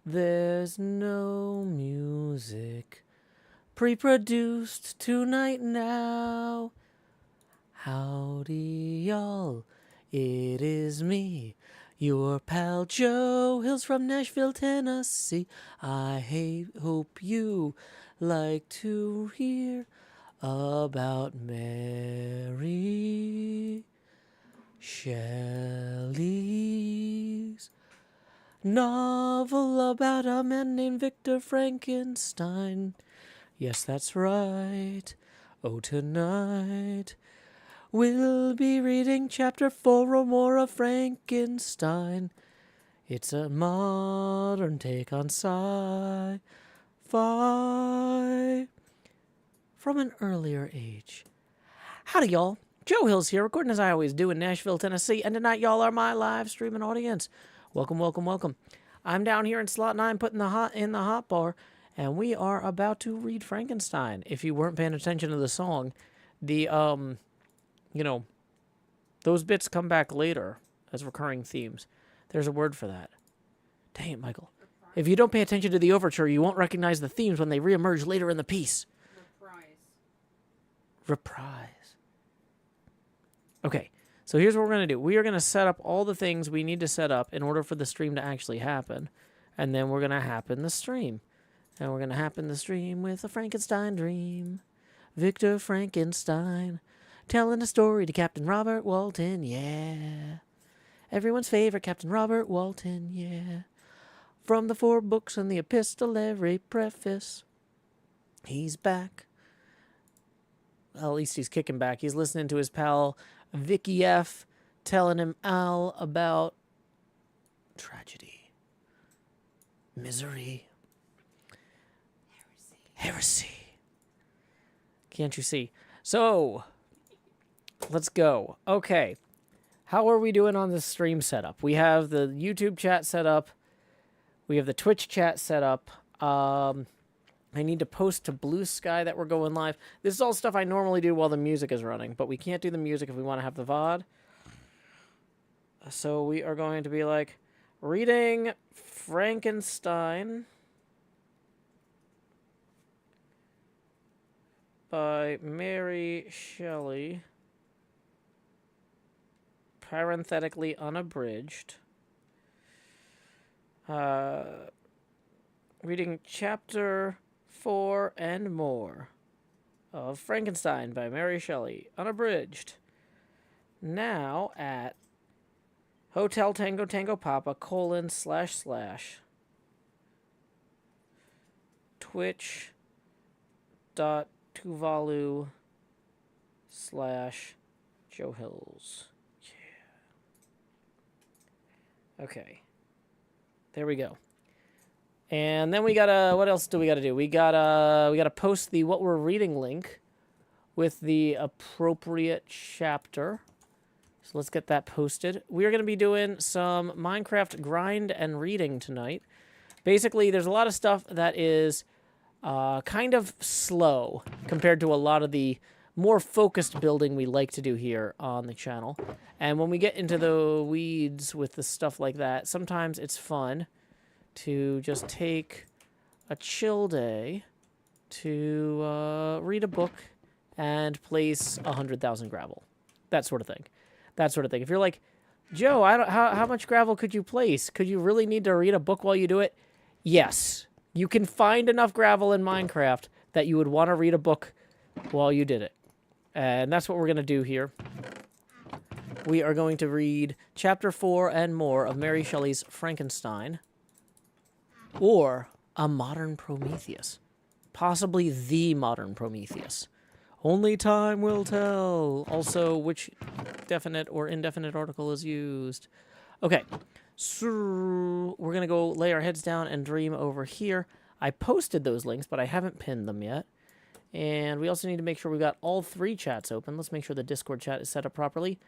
There's no music pre-produced tonight now. Howdy, y'all. It is me, your pal Joe Hills from Nashville, Tennessee. I hope you like to hear about Mary Shelley's novel about a man named Victor Frankenstein. Yes, that's right. Oh, tonight we'll be reading chapter 4 or more of Frankenstein. It's a modern take on sci-fi from an earlier age. Howdy, y'all. Joe Hills here, recording as I always do in Nashville, Tennessee, and tonight y'all are my live streaming audience. Welcome, welcome, welcome. I'm down here in slot 9 putting the hot bar, and we are about to read Frankenstein. If you weren't paying attention to the song, the, those bits come back later as recurring themes. There's a word for that. Dang it, Michael. If you don't pay attention to the overture, you won't recognize the themes when they reemerge later in the piece. Reprise. Okay, so here's what we're going to do. We are going to set up all the things we need to set up in order for the stream to actually happen. And then we're going to happen the stream. And we're going to happen the stream with a Frankenstein dream. Victor Frankenstein. Telling a story to Captain Robert Walton, yeah. Everyone's favorite Captain Robert Walton, yeah. From the 4 books and the epistolary preface. He's back. Well, at least he's kicking back. He's listening to his pal Vicky F. telling him all about tragedy, misery, heresy. Can't you see? So, let's go. Okay. How are we doing on the stream setup? We have the YouTube chat set up. We have the Twitch chat set up. I need to post to Blue Sky that we're going live. This is all stuff I normally do while the music is running, but we can't do the music if we want to have the VOD. So we are going to be like, reading Frankenstein by Mary Shelley, parenthetically unabridged. Reading chapter 4 and more of Frankenstein by Mary Shelley, unabridged. Now at Hotel Tango Tango Papa : twitch.tuvalu/Joe Hills. Yeah. Okay. There we go. And then we gotta, what else do we gotta do? We gotta post the what we're reading link with the appropriate chapter. So let's get that posted. We are gonna be doing some Minecraft grind and reading tonight. Basically, there's a lot of stuff that is kind of slow compared to a lot of the more focused building we like to do here on the channel. And when we get into the weeds with the stuff like that, sometimes it's fun to just take a chill day to read a book and place 100,000 gravel. That sort of thing. That sort of thing. If you're like, Joe, how much gravel could you place? Could you really need to read a book while you do it? Yes. You can find enough gravel in Minecraft that you would want to read a book while you did it. And that's what we're going to do here. We are going to read chapter 4 and more of Mary Shelley's Frankenstein. Or a modern Prometheus. Possibly the modern Prometheus. Only time will tell. Also, which definite or indefinite article is used. Okay, so we're going to go lay our heads down and dream over here. I posted those links, but I haven't pinned them yet. And we also need to make sure we've got all 3 chats open. Let's make sure the Discord chat is set up properly.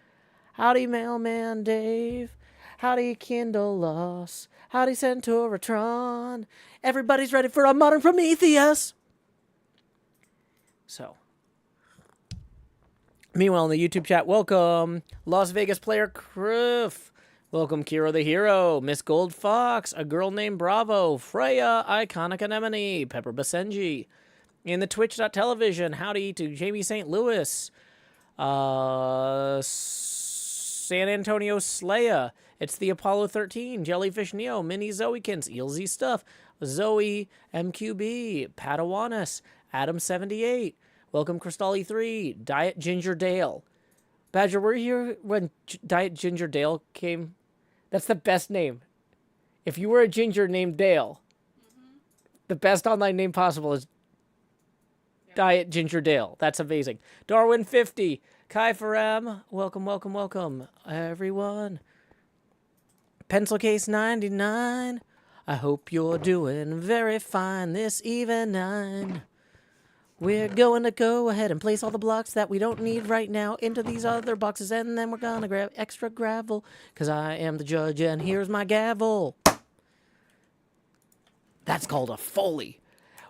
Howdy, Mailman Dave. Howdy, Kindle Us. Howdy, Centauratron. Everybody's ready for a modern Prometheus. So, meanwhile, in the YouTube chat, welcome, Las Vegas player Criff. Welcome, Kiro the Hero, Miss Gold Fox, A Girl Named Bravo, Freya, Iconic Anemone, Pepper Basenji. In the Twitch.television, howdy to Jamie St. Louis, San Antonio Slaya, It's the Apollo 13, Jellyfish Neo, Mini Zoekins, Eelzy Stuff, Zoe, MQB, Padawanis, Adam78, Welcome Cristalli 3, Diet Ginger Dale. Badger, were you here when Diet Ginger Dale came? That's the best name. If you were a ginger named Dale, the best online name possible is Diet Ginger Dale. That's amazing. Darwin 50, Kai Faram, welcome, welcome, welcome, everyone. Pencil Case 99, I hope you're doing very fine this evening. We're going to go ahead and place all the blocks that we don't need right now into these other boxes, and then we're going to grab extra gravel, because I am the judge, and here's my gavel. That's called a Foley.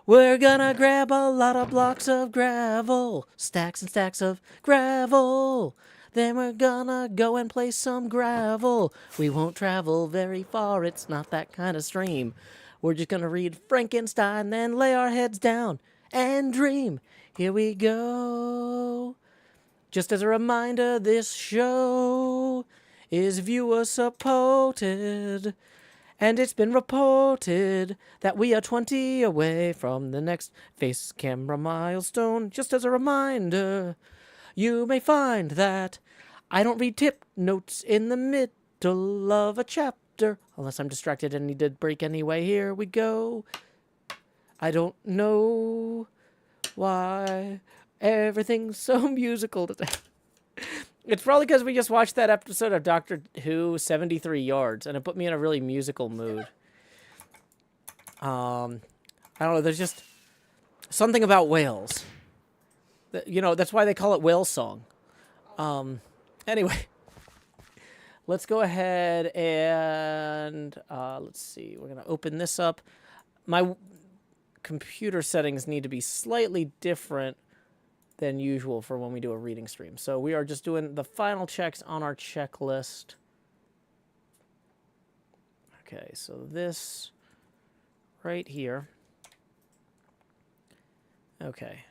We're gonna grab a lot of blocks of gravel, stacks and stacks of gravel. Then we're gonna go and place some gravel. We won't travel very far, it's not that kind of stream. We're just gonna read Frankenstein, then lay our heads down and dream. Here we go. Just as a reminder, this show is viewer supported. And it's been reported that we are 20 away from the next face camera milestone. Just as a reminder, you may find that I don't read tip notes in the middle of a chapter. Unless I'm distracted and need to break anyway. Here we go. I don't know why everything's so musical today. It's probably because we just watched that episode of Doctor Who, 73 Yards, and it put me in a really musical mood. I don't know, there's just something about whales. You know, that's why they call it Whale Song. Anyway, let's go ahead and, let's see, we're going to open this up. My computer settings need to be slightly different than usual for when we do a reading stream. So we are just doing the final checks on our checklist. Okay, so this right here. Okay.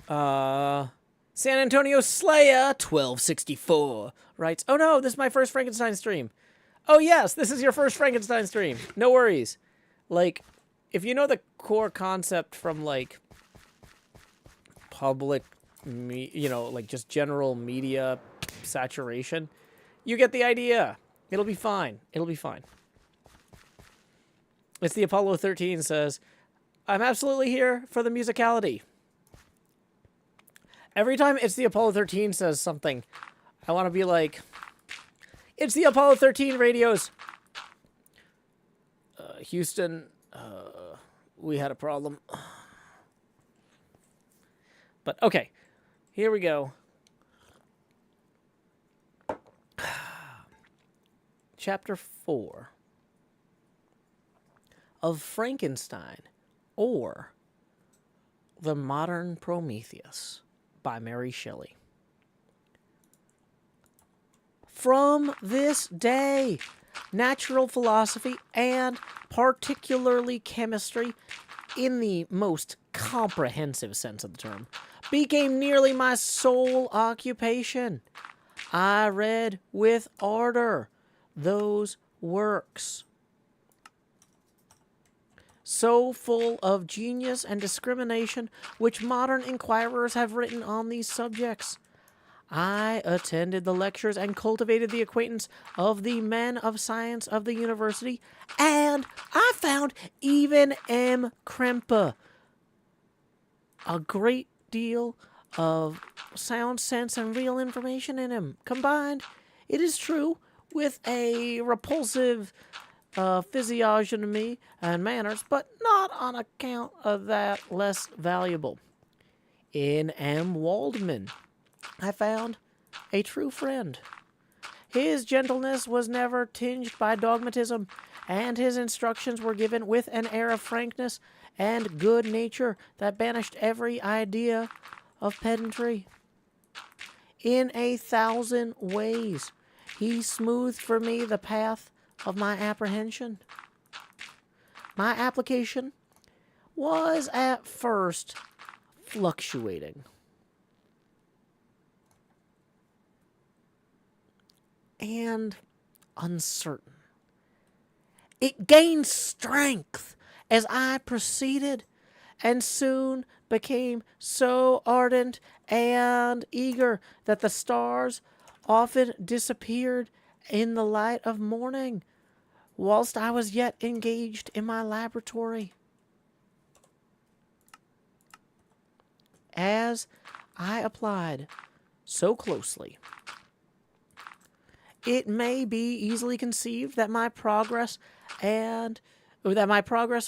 San Antonio Slaya 1264 writes, "Oh no, this is my first Frankenstein stream." Oh yes, this is your first Frankenstein stream. No worries. Like, if you know the core concept from, like, public, you know, like, just general media saturation, you get the idea. It'll be fine. It'll be fine. It's the Apollo 13 says, "I'm absolutely here for the musicality." Every time It's the Apollo 13 says something, I want to be like, "It's the Apollo 13 radios. Houston, we had a problem." But, okay. Here we go. Chapter 4 of Frankenstein, or The Modern Prometheus, by Mary Shelley. From this day, natural philosophy, and particularly chemistry, in the most comprehensive sense of the term, became nearly my sole occupation. I read with ardor those works, so full of genius and discrimination, which modern inquirers have written on these subjects. I attended the lectures and cultivated the acquaintance of the men of science of the university, and I found even M. Krempe a great deal of sound sense and real information in him, combined, it is true, with a repulsive physiognomy and manners, but not on account of that less valuable. In M. Waldman, I found a true friend. His gentleness was never tinged by dogmatism, and his instructions were given with an air of frankness and good nature that banished every idea of pedantry. in 1,000 ways. He smoothed for me the path of my apprehension. My application was at first fluctuating and uncertain. It gained strength as I proceeded, and soon became so ardent and eager that the stars often disappeared in the light of morning, whilst I was yet engaged in my laboratory. As I applied so closely, it may be easily conceived that my progress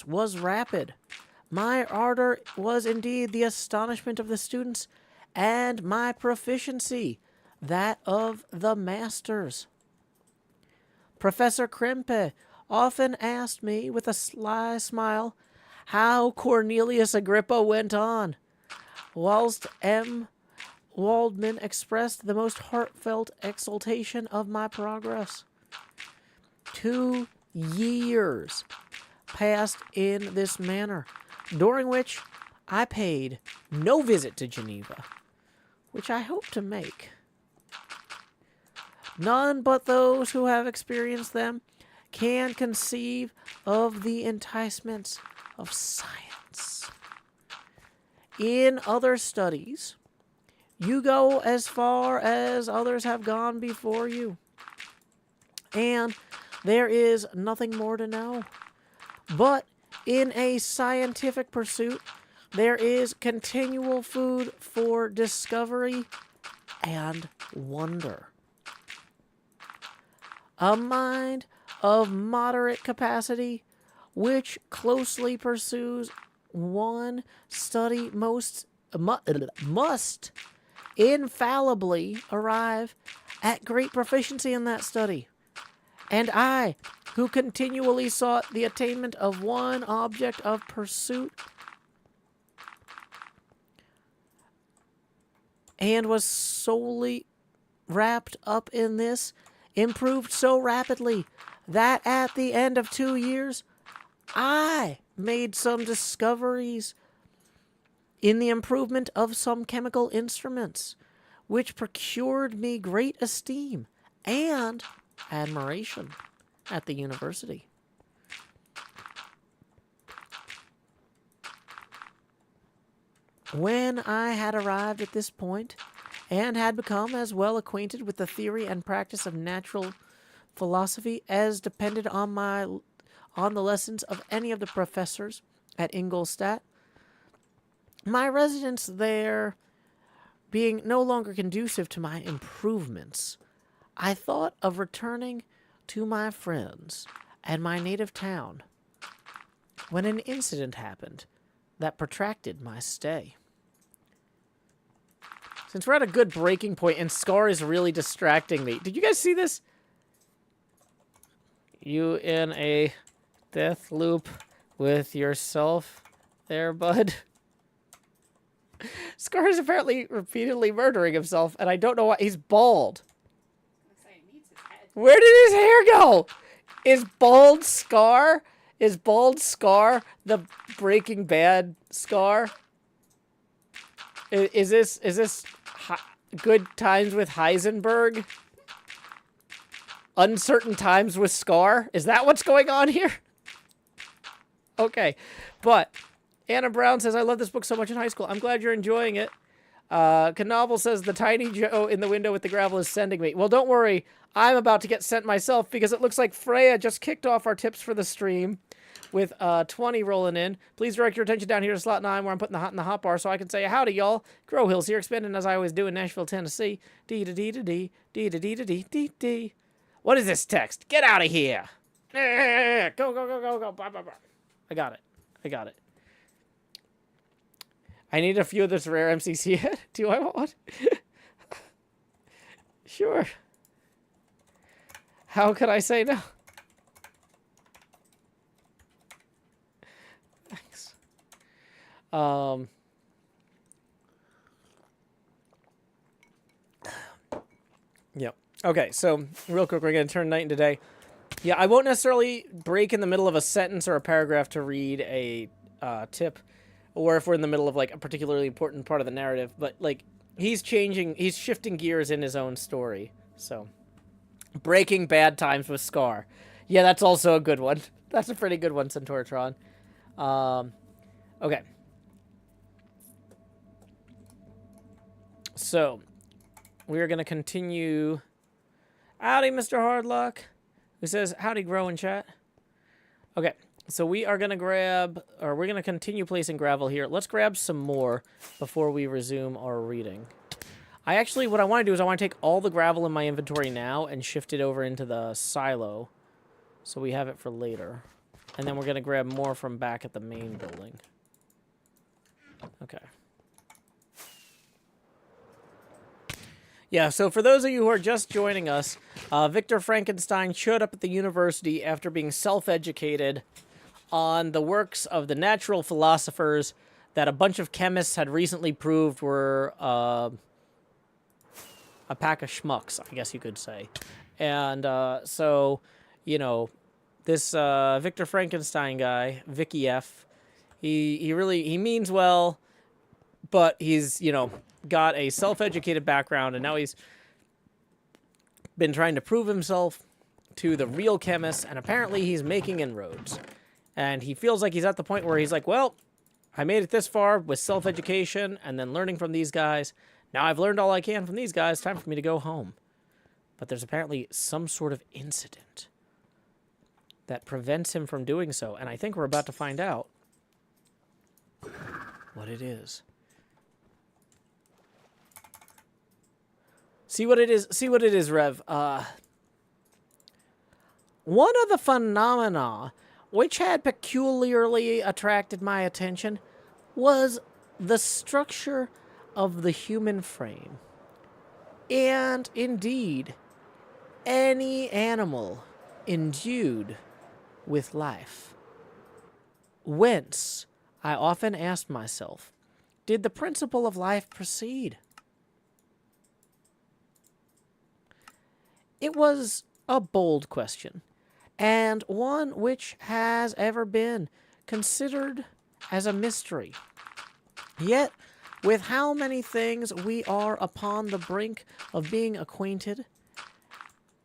was rapid. My ardor was indeed the astonishment of the students, and my proficiency that of the masters. Professor Krempe often asked me with a sly smile how Cornelius Agrippa went on, whilst M. Waldman expressed the most heartfelt exultation of my progress. 2 years passed in this manner, during which I paid no visit to Geneva, which I hope to make. None but those who have experienced them can conceive of the enticements of science. In other studies, you go as far as others have gone before you, and there is nothing more to know. But in a scientific pursuit, there is continual food for discovery and wonder. A mind of moderate capacity, which closely pursues one study must infallibly arrive at great proficiency in that study. And I, who continually sought the attainment of one object of pursuit, and was solely wrapped up in this, improved so rapidly that at the end of 2 years, I made some discoveries in the improvement of some chemical instruments, which procured me great esteem and admiration at the university. When I had arrived at this point, and had become as well acquainted with the theory and practice of natural philosophy as depended on the lessons of any of the professors at Ingolstadt, my residence there being no longer conducive to my improvements, I thought of returning to my friends and my native town, when an incident happened that protracted my stay. Since we're at a good breaking point, and Scar is really distracting me. Did you guys see this? You in a death loop with yourself there, bud? Scar is apparently repeatedly murdering himself, and I don't know why. He's bald. Where did his hair go? Is bald Scar the Breaking Bad Scar? Is this Good Times with Heisenberg? Uncertain Times with Scar? Is that what's going on here? Okay, but Anna Brown says, I love this book so much in high school. I'm glad you're enjoying it. Canovel says, the tiny Joe in the window with the gravel is sending me. Well, don't worry. I'm about to get sent myself because it looks like Freya just kicked off our tips for the stream with 20 rolling in. Please direct your attention down here to slot 9 where I'm putting the hot in the hot bar so I can say, howdy, y'all. Grow Hills here, expanding as I always do in Nashville, Tennessee. D-da-dee-da-dee, D-da-dee-da-dee-dee-dee. What is this text? Get out of here. Go, go, go, go, go. Blah, blah, blah. I got it. I need a few of this rare MCC hit. Do I want one? Sure. How could I say no? Thanks. Yep. Okay, so real quick, we're going to turn night into day. Yeah, I won't necessarily break in the middle of a sentence or a paragraph to read a tip, or if we're in the middle of like a particularly important part of the narrative. But like he's shifting gears in his own story. So, breaking bad times with Scar. Yeah, that's also a good one. That's a pretty good one, Centauratron. Okay. So, we are going to continue. Howdy, Mr. Hardluck. Who says, howdy, grow in chat. Okay, so we are going to we're going to continue placing gravel here. Let's grab some more before we resume our reading. What I want to do is I want to take all the gravel in my inventory now and shift it over into the silo so we have it for later. And then we're going to grab more from back at the main building. Okay. Yeah, so for those of you who are just joining us, Victor Frankenstein showed up at the university after being self-educated on the works of the natural philosophers that a bunch of chemists had recently proved were a pack of schmucks, I guess you could say. And so, you know, this Victor Frankenstein guy, Vicky F., he means well, but he's, you know, got a self-educated background, and now he's been trying to prove himself to the real chemists, and apparently he's making inroads. And he feels like he's at the point where he's like, well, I made it this far with self-education and then learning from these guys. Now I've learned all I can from these guys. Time for me to go home. But there's apparently some sort of incident that prevents him from doing so, and I think we're about to find out what it is. See what it is, Rev. One of the phenomena which had peculiarly attracted my attention was the structure of the human frame. And indeed, any animal endued with life. Whence, I often asked myself, did the principle of life proceed? It was a bold question, and one which has ever been considered as a mystery. Yet, with how many things we are upon the brink of being acquainted,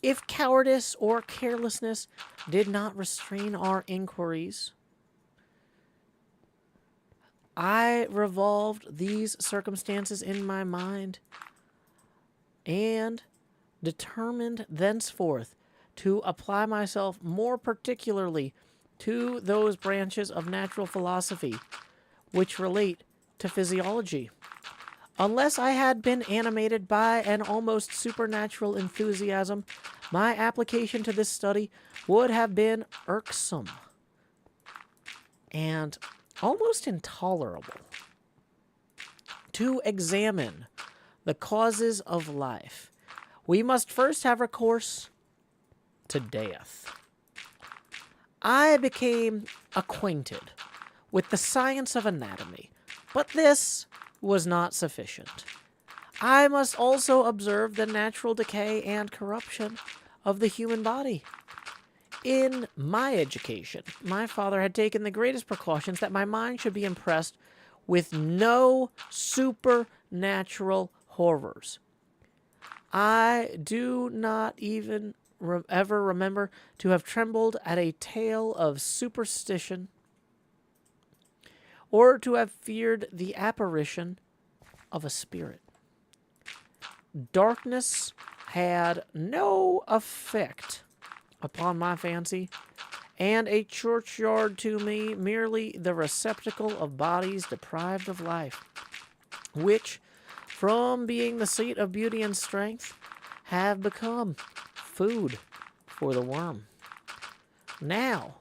if cowardice or carelessness did not restrain our inquiries, I revolved these circumstances in my mind and determined thenceforth to apply myself more particularly to those branches of natural philosophy which relate to physiology. Unless I had been animated by an almost supernatural enthusiasm, my application to this study would have been irksome and almost intolerable. To examine the causes of life, we must first have recourse to death. I became acquainted with the science of anatomy, but this was not sufficient. I must also observe the natural decay and corruption of the human body. In my education, my father had taken the greatest precautions that my mind should be impressed with no supernatural horrors. I do not even ever remember to have trembled at a tale of superstition or to have feared the apparition of a spirit. Darkness had no effect upon my fancy, and a churchyard to me merely the receptacle of bodies deprived of life, which, from being the seat of beauty and strength, have become food for the worm. Now,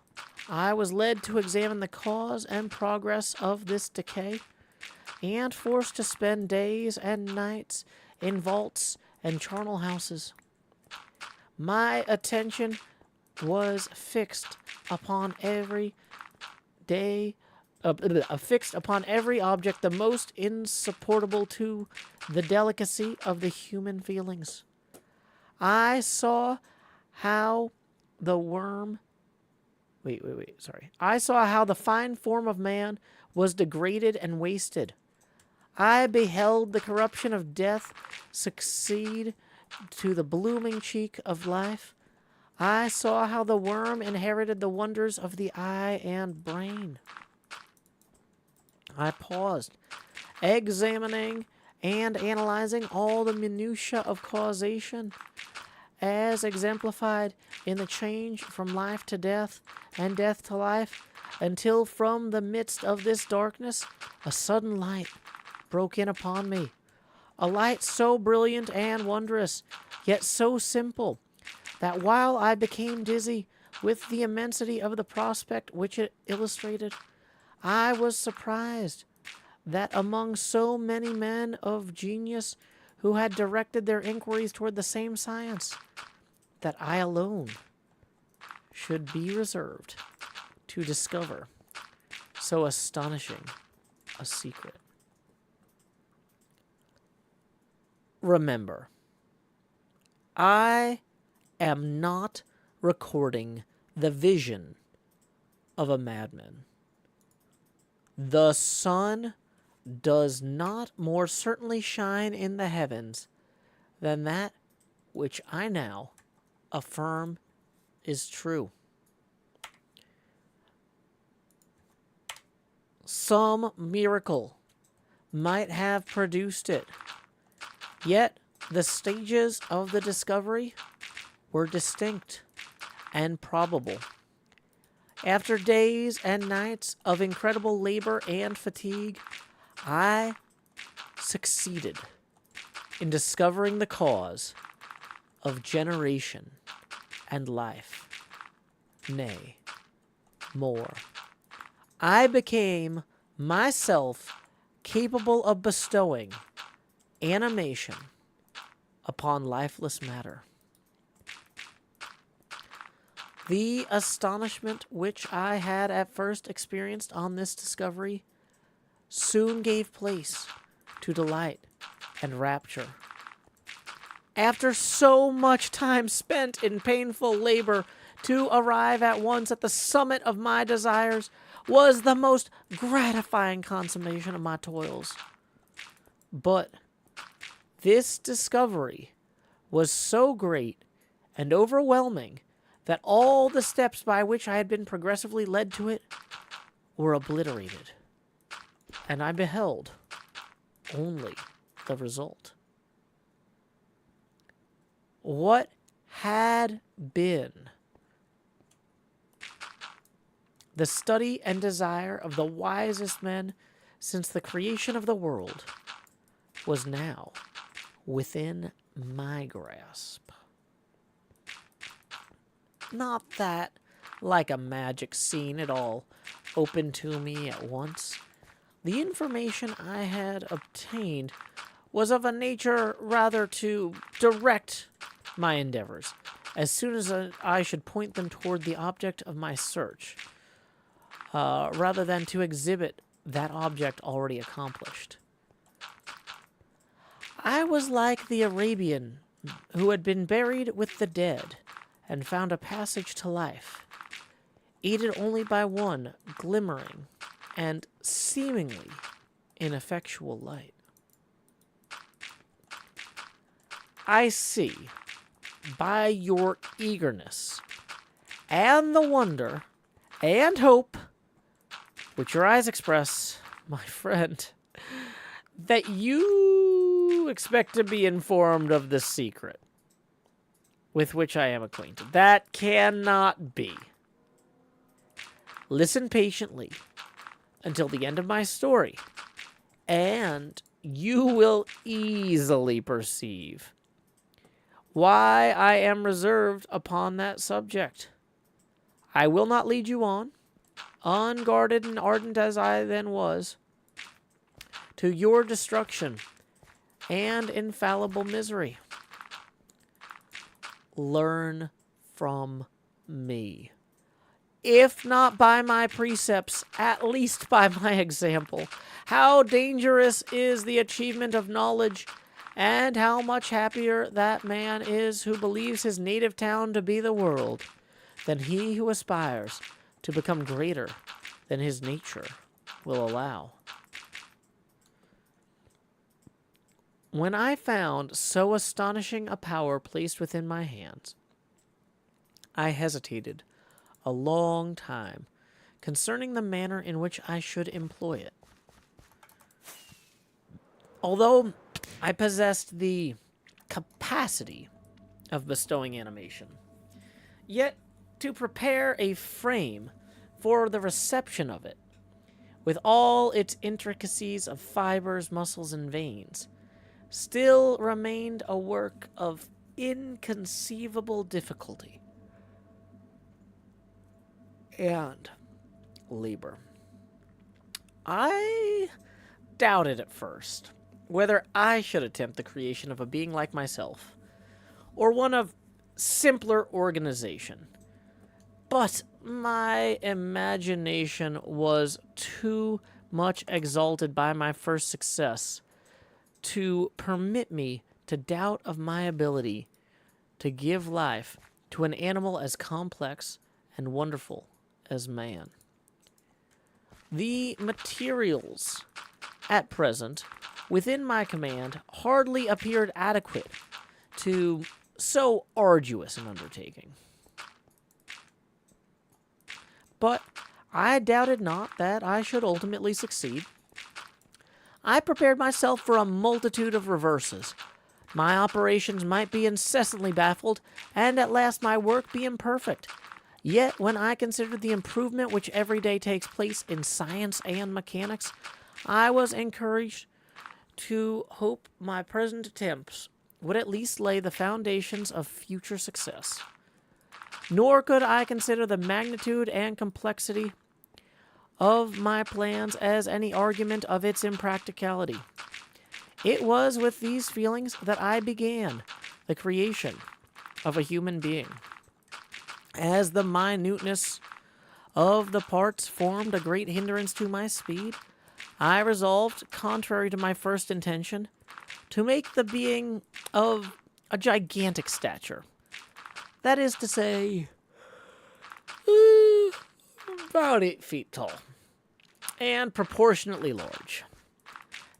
I was led to examine the cause and progress of this decay, and forced to spend days and nights in vaults and charnel houses. My attention was fixed upon every object the most insupportable to the delicacy of the human feelings. I saw how the worm... Sorry. I saw how the fine form of man was degraded and wasted. I beheld the corruption of death succeed to the blooming cheek of life. I saw how the worm inherited the wonders of the eye and brain. I paused, examining and analyzing all the minutiae of causation, as exemplified in the change from life to death and death to life, until from the midst of this darkness a sudden light broke in upon me. A light so brilliant and wondrous, yet so simple, that while I became dizzy with the immensity of the prospect which it illustrated, I was surprised that among so many men of genius who had directed their inquiries toward the same science, that I alone should be reserved to discover so astonishing a secret. Remember, I am not recording the vision of a madman. The sun does not more certainly shine in the heavens than that which I now affirm is true. Some miracle might have produced it, yet the stages of the discovery were distinct and probable. After days and nights of incredible labor and fatigue, I succeeded in discovering the cause of generation and life. Nay, more. I became myself capable of bestowing animation upon lifeless matter. The astonishment which I had at first experienced on this discovery soon gave place to delight and rapture. After so much time spent in painful labor, to arrive at once at the summit of my desires was the most gratifying consummation of my toils. But this discovery was so great and overwhelming that all the steps by which I had been progressively led to it were obliterated, and I beheld only the result. What had been the study and desire of the wisest men since the creation of the world was now within my grasp. Not that, like a magic scene, it all opened to me at once. The information I had obtained was of a nature rather to direct my endeavors, as soon as I should point them toward the object of my search, rather than to exhibit that object already accomplished. I was like the Arabian who had been buried with the dead and found a passage to life, aided only by one glimmering and seemingly ineffectual light. I see, by your eagerness and the wonder and hope which your eyes express, my friend, that you expect to be informed of the secret with which I am acquainted. That cannot be. Listen patiently until the end of my story, and you will easily perceive why I am reserved upon that subject. I will not lead you on, unguarded and ardent as I then was, to your destruction and infallible misery. Learn from me. If not by my precepts, at least by my example. How dangerous is the achievement of knowledge and how much happier that man is who believes his native town to be the world than he who aspires to become greater than his nature will allow. When I found so astonishing a power placed within my hands, I hesitated a long time concerning the manner in which I should employ it. Although I possessed the capacity of bestowing animation, yet to prepare a frame for the reception of it, with all its intricacies of fibers, muscles, and veins, still remained a work of inconceivable difficulty and labor. I doubted at first whether I should attempt the creation of a being like myself, or one of simpler organization. But my imagination was too much exalted by my first success to permit me to doubt of my ability to give life to an animal as complex and wonderful as man. The materials at present within my command hardly appeared adequate to so arduous an undertaking. But I doubted not that I should ultimately succeed. I prepared myself for a multitude of reverses. My operations might be incessantly baffled, and at last my work be imperfect. Yet, when I considered the improvement which every day takes place in science and mechanics, I was encouraged to hope my present attempts would at least lay the foundations of future success. Nor could I consider the magnitude and complexity of my plans as any argument of its impracticality. It was with these feelings that I began the creation of a human being. As the minuteness of the parts formed a great hindrance to my speed, I resolved, contrary to my first intention, to make the being of a gigantic stature. That is to say, about 8 feet tall, and proportionately large.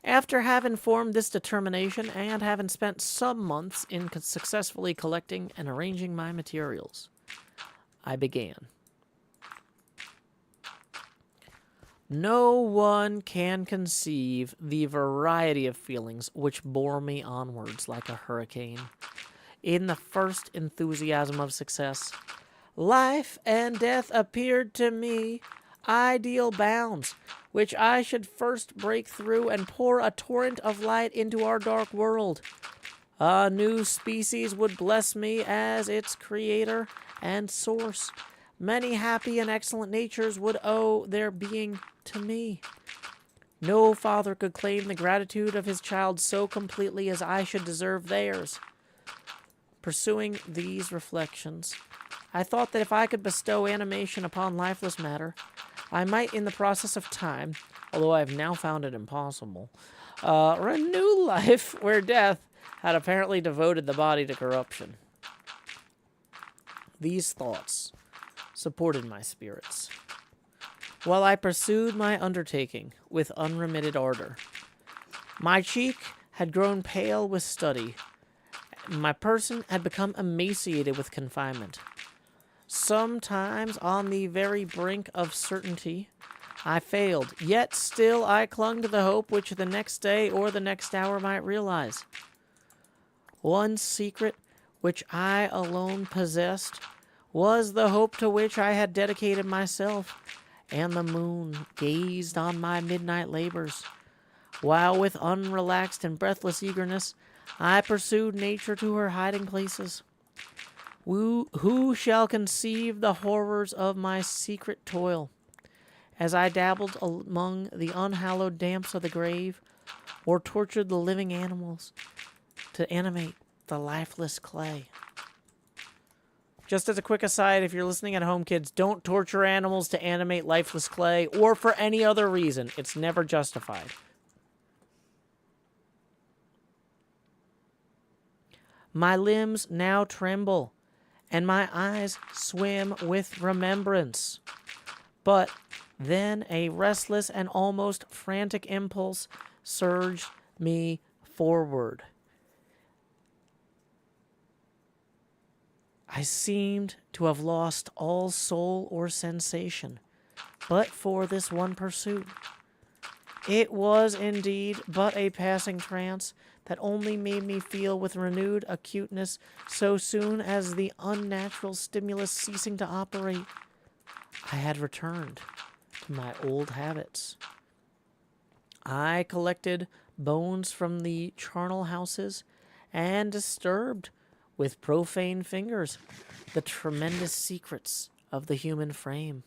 After having formed this determination, and having spent some months in successfully collecting and arranging my materials, I began. No one can conceive the variety of feelings which bore me onwards like a hurricane. In the first enthusiasm of success, life and death appeared to me ideal bounds, which I should first break through and pour a torrent of light into our dark world. A new species would bless me as its creator and source. Many happy and excellent natures would owe their being to me. No father could claim the gratitude of his child so completely as I should deserve theirs. Pursuing these reflections, I thought that if I could bestow animation upon lifeless matter, I might, in the process of time, although I have now found it impossible, renew life where death had apparently devoted the body to corruption. These thoughts supported my spirits, while I pursued my undertaking with unremitted ardor. My cheek had grown pale with study. My person had become emaciated with confinement. Sometimes, on the very brink of certainty, I failed, yet still I clung to the hope which the next day or the next hour might realize. One secret which I alone possessed was the hope to which I had dedicated myself, and the moon gazed on my midnight labors, while with unrelaxed and breathless eagerness I pursued nature to her hiding places. Who shall conceive the horrors of my secret toil, as I dabbled among the unhallowed damps of the grave, or tortured the living animals to animate the lifeless clay? Just as a quick aside, if you're listening at home, kids, don't torture animals to animate lifeless clay, or for any other reason. It's never justified. My limbs now tremble, and my eyes swim with remembrance. But then a restless and almost frantic impulse surged me forward. I seemed to have lost all soul or sensation, but for this one pursuit. It was indeed but a passing trance that only made me feel with renewed acuteness so soon as the unnatural stimulus ceasing to operate, I had returned to my old habits. I collected bones from the charnel houses and disturbed with profane fingers the tremendous secrets of the human frame.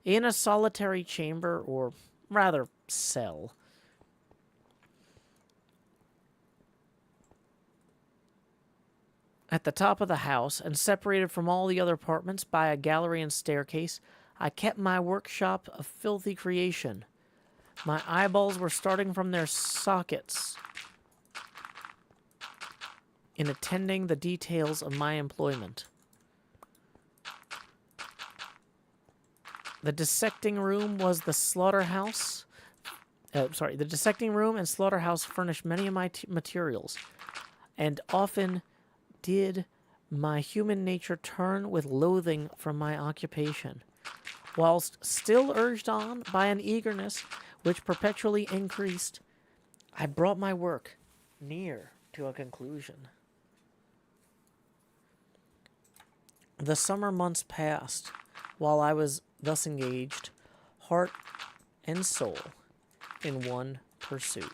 In a solitary chamber, or rather cell, at the top of the house, and separated from all the other apartments by a gallery and staircase, I kept my workshop a filthy creation. My eyeballs were starting from their sockets in attending the details of my employment. The dissecting room was the slaughterhouse. The dissecting room and slaughterhouse furnished many of my materials, and often did my human nature turn with loathing from my occupation, whilst still urged on by an eagerness which perpetually increased. I brought my work near to a conclusion. The summer months passed while I was thus engaged, heart and soul, in one pursuit.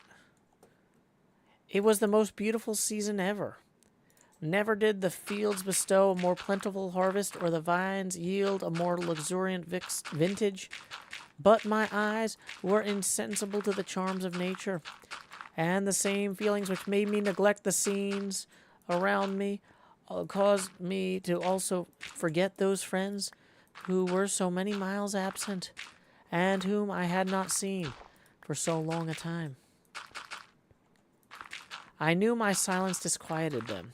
It was the most beautiful season ever. Never did the fields bestow a more plentiful harvest or the vines yield a more luxuriant vintage, but my eyes were insensible to the charms of nature, and the same feelings which made me neglect the scenes around me caused me to also forget those friends who were so many miles absent, and whom I had not seen for so long a time. I knew my silence disquieted them,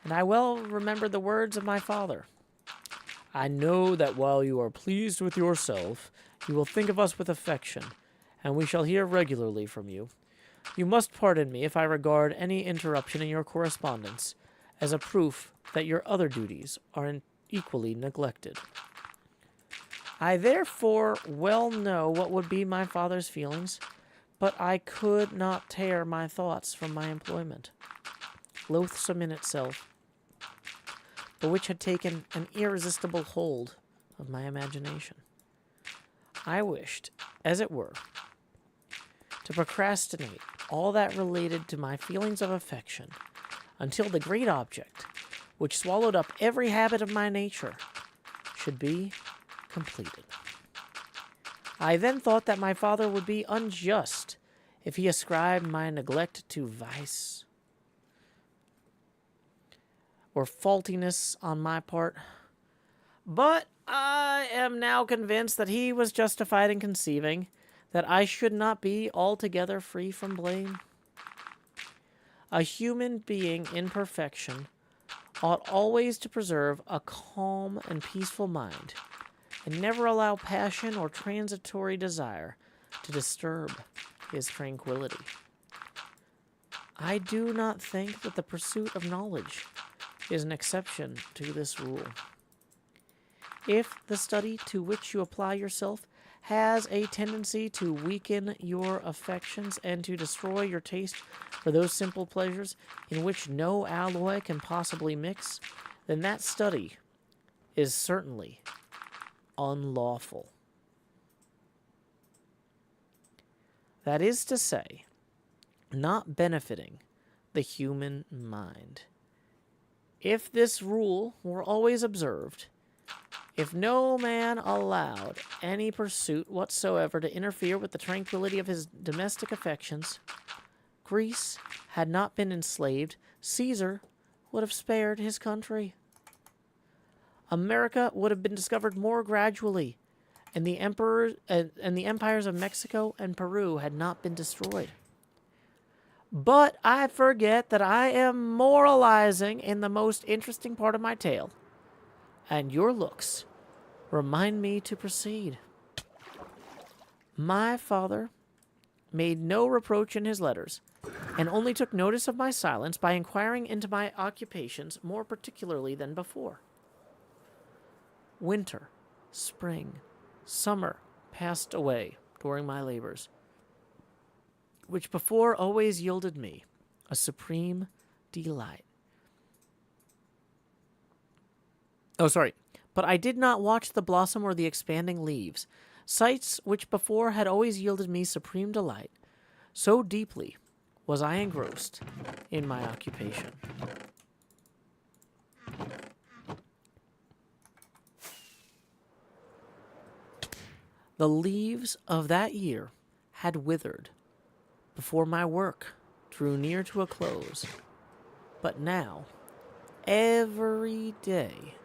and I well remembered the words of my father. I know that while you are pleased with yourself, you will think of us with affection, and we shall hear regularly from you. You must pardon me if I regard any interruption in your correspondence as a proof that your other duties are equally neglected. I therefore well know what would be my father's feelings, but I could not tear my thoughts from my employment, loathsome in itself, but which had taken an irresistible hold of my imagination. I wished, as it were, to procrastinate all that related to my feelings of affection until the great object, which swallowed up every habit of my nature, should be completed. I then thought that my father would be unjust if he ascribed my neglect to vice or faultiness on my part, but I am now convinced that he was justified in conceiving that I should not be altogether free from blame. A human being in perfection ought always to preserve a calm and peaceful mind, and never allow passion or transitory desire to disturb his tranquility. I do not think that the pursuit of knowledge is an exception to this rule. If the study to which you apply yourself has a tendency to weaken your affections and to destroy your taste for those simple pleasures in which no alloy can possibly mix, then that study is certainly unlawful. That is to say, not benefiting the human mind. If this rule were always observed, if no man allowed any pursuit whatsoever to interfere with the tranquility of his domestic affections, Greece had not been enslaved, Caesar would have spared his country. America would have been discovered more gradually, and the empires of Mexico and Peru had not been destroyed. But I forget that I am moralizing in the most interesting part of my tale, and your looks remind me to proceed. My father made no reproach in his letters, and only took notice of my silence by inquiring into my occupations more particularly than before. Winter, spring, summer passed away during my labors, which before always yielded me a supreme delight. But I did not watch the blossom or the expanding leaves, sights which before had always yielded me supreme delight. So deeply was I engrossed in my occupation. The leaves of that year had withered before my work drew near to a close, but now, every day,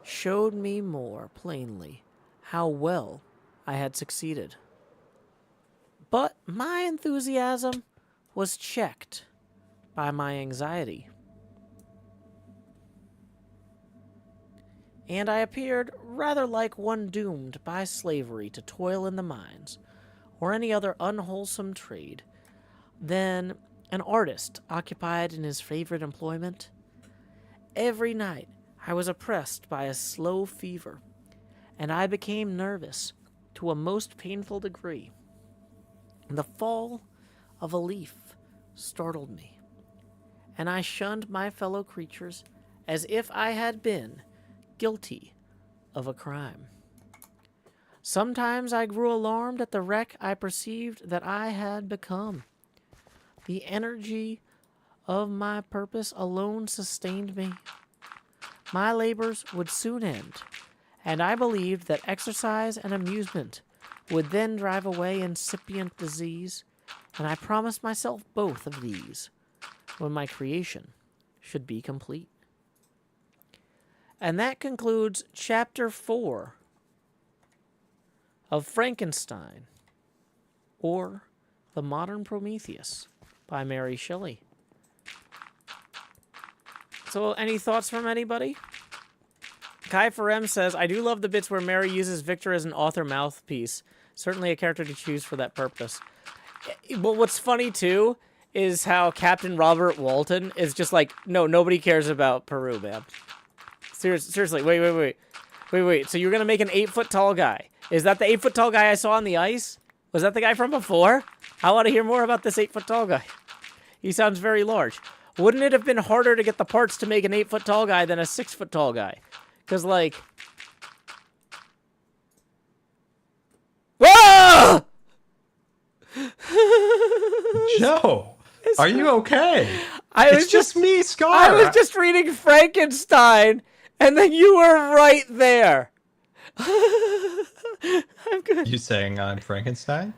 showed me more plainly how well I had succeeded. But my enthusiasm was checked by my anxiety, and I appeared rather like one doomed by slavery to toil in the mines or any other unwholesome trade than an artist occupied in his favorite employment. Every night I was oppressed by a slow fever, and I became nervous to a most painful degree. The fall of a leaf startled me, and I shunned my fellow creatures as if I had been guilty of a crime. Sometimes I grew alarmed at the wreck I perceived that I had become. The energy of my purpose alone sustained me. My labors would soon end, and I believed that exercise and amusement would then drive away incipient disease, and I promised myself both of these when my creation should be complete. And that concludes Chapter 4 of Frankenstein, or The Modern Prometheus, by Mary Shelley. So, any thoughts from anybody? Kai Farem says, I do love the bits where Mary uses Victor as an author mouthpiece. Certainly a character to choose for that purpose. But what's funny, too, is how Captain Robert Walton is just like, no, nobody cares about Peru, man. Seriously, wait. So you're going to make an 8-foot-tall guy. Is that the 8-foot-tall guy I saw on the ice? Was that the guy from before? I want to hear more about this 8-foot-tall guy. He sounds very large. Wouldn't it have been harder to get the parts to make an 8-foot-tall guy than a 6-foot-tall guy? Because, like... Whoa! Joe, are you okay? It's just me, Scar. I was just reading Frankenstein, and then you were right there. I'm good. You saying I'm Frankenstein?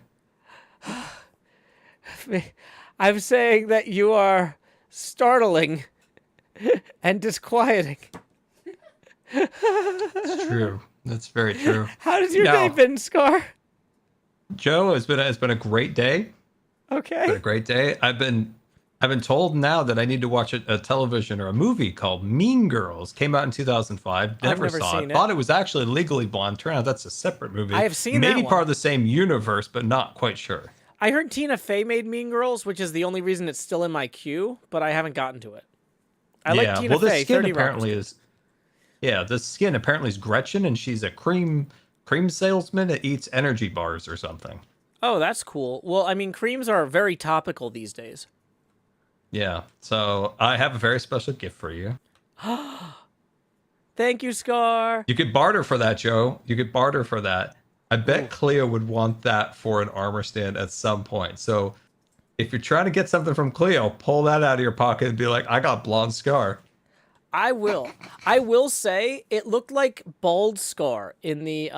I'm saying that you are startling and disquieting. It's true. That's very true. How has your day been, Scar? Joe, it's been a great day. Okay. It's been a great day. I've been told now that I need to watch a television or a movie called Mean Girls. Came out in 2005. Never saw it. Thought it was actually Legally Blonde. Turned out that's a separate movie. I have seen that one. Maybe part of the same universe, but not quite sure. I heard Tina Fey made Mean Girls, which is the only reason it's still in my queue, but I haven't gotten to it. I like Tina Fey. The skin apparently is. Yeah, the skin apparently is Gretchen, and she's a cream salesman that eats energy bars or something. Oh, that's cool. Well, I mean, creams are very topical these days. Yeah, so I have a very special gift for you. Thank you, Scar. You could barter for that, Joe. You could barter for that. I bet Cleo would want that for an armor stand at some point. So if you're trying to get something from Cleo, pull that out of your pocket and be like, I got blonde Scar. I will. I will say it looked like bald Scar in the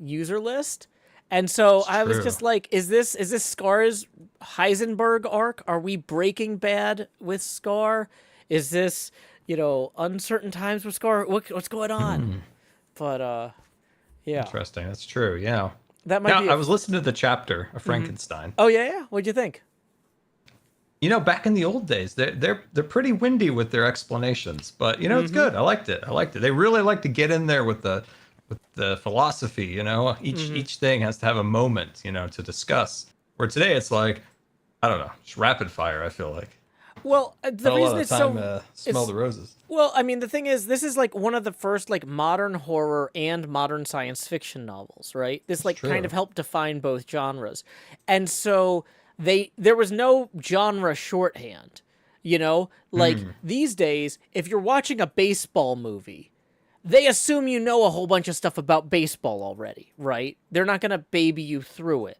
user list. And so I was just like, is this Scar's Heisenberg arc? Are we Breaking Bad with Scar? Is this, Uncertain Times with Scar? What's going on? But yeah. Interesting. That's true. Yeah. That might Now, be. I was listening to the chapter of Mhm. Frankenstein. Oh yeah, yeah. What'd you think? Back in the old days, they're pretty windy with their explanations, but it's Mm-hmm. good. I liked it. I liked it. They really like to get in there with the philosophy. Mm-hmm. Each thing has to have a moment, to discuss. Where today it's like, I don't know, just rapid fire. I feel like Well, the not a lot reason of it's time so smell it's the roses. well, I mean, the thing is, this is like one of the first like modern horror and modern science fiction novels, right? This It's like kind true. of helped define both genres, and so there was no genre shorthand, like Mm. these days, if you're watching a baseball movie, they assume you know a whole bunch of stuff about baseball already, right? They're not gonna baby you through it.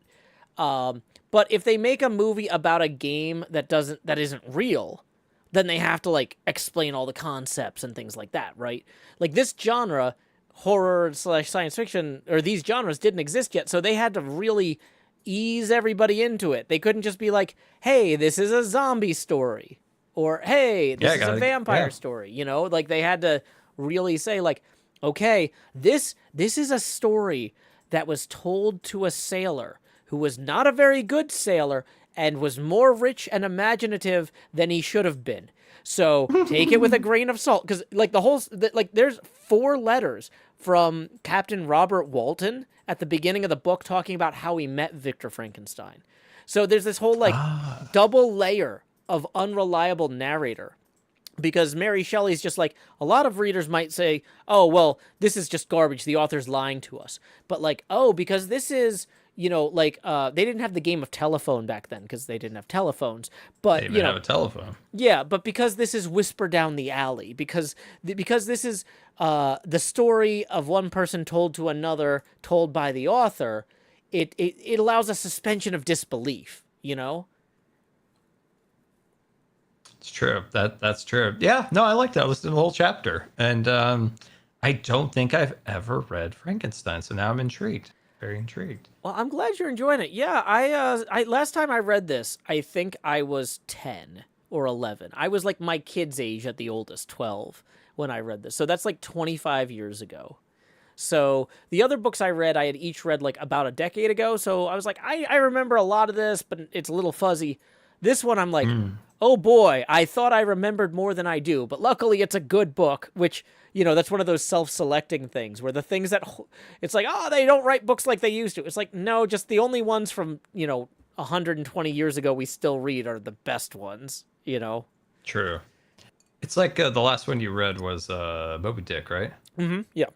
But if they make a movie about a game that isn't real, then they have to like explain all the concepts and things like that, right? Like this genre, horror slash science fiction, or these genres didn't exist yet, so they had to really ease everybody into it. They couldn't just be like, "Hey, this is a zombie story," or "Hey, Yeah, this is a yeah. vampire story." Like they had to really say like, "Okay, this is a story that was told to a sailor who was not a very good sailor and was more rich and imaginative than he should have been. So take it with a grain of salt, because like there's 4 letters from Captain Robert Walton at the beginning of the book talking about how he met Victor Frankenstein. So there's this whole like Ah, double layer of unreliable narrator, because Mary Shelley's just like, a lot of readers might say, "Oh, well, this is just garbage. The author's lying to us." But like, "Oh, because this is, they didn't have the game of telephone back then because they didn't have telephones. they But, even have a telephone. yeah, but because this is Whisper Down the Alley, because this is the story of one person told to another, told by the author, it allows a suspension of disbelief, you know?" It's true. That's true. Yeah, no, I like that. I listened to the whole chapter, and I don't think I've ever read Frankenstein, so now I'm intrigued. Very intrigued. Well, I'm glad you're enjoying it. Yeah, I last time I read this, I think I was 10 or 11. I was like my kid's age at the oldest, 12, when I read this. So that's like 25 years ago. So the other books I read, I had each read like about a decade ago. So I was like, I remember a lot of this, but it's a little fuzzy. This one, I'm like, Mm. oh boy, I thought I remembered more than I do. But luckily, it's a good book, which, that's one of those self selecting things where the things that it's like, oh, they don't write books like they used to. It's like, no, just the only ones from, 120 years ago we still read are the best ones. True. It's like the last one you read was Moby Dick, right? Mm-hmm. Yeah.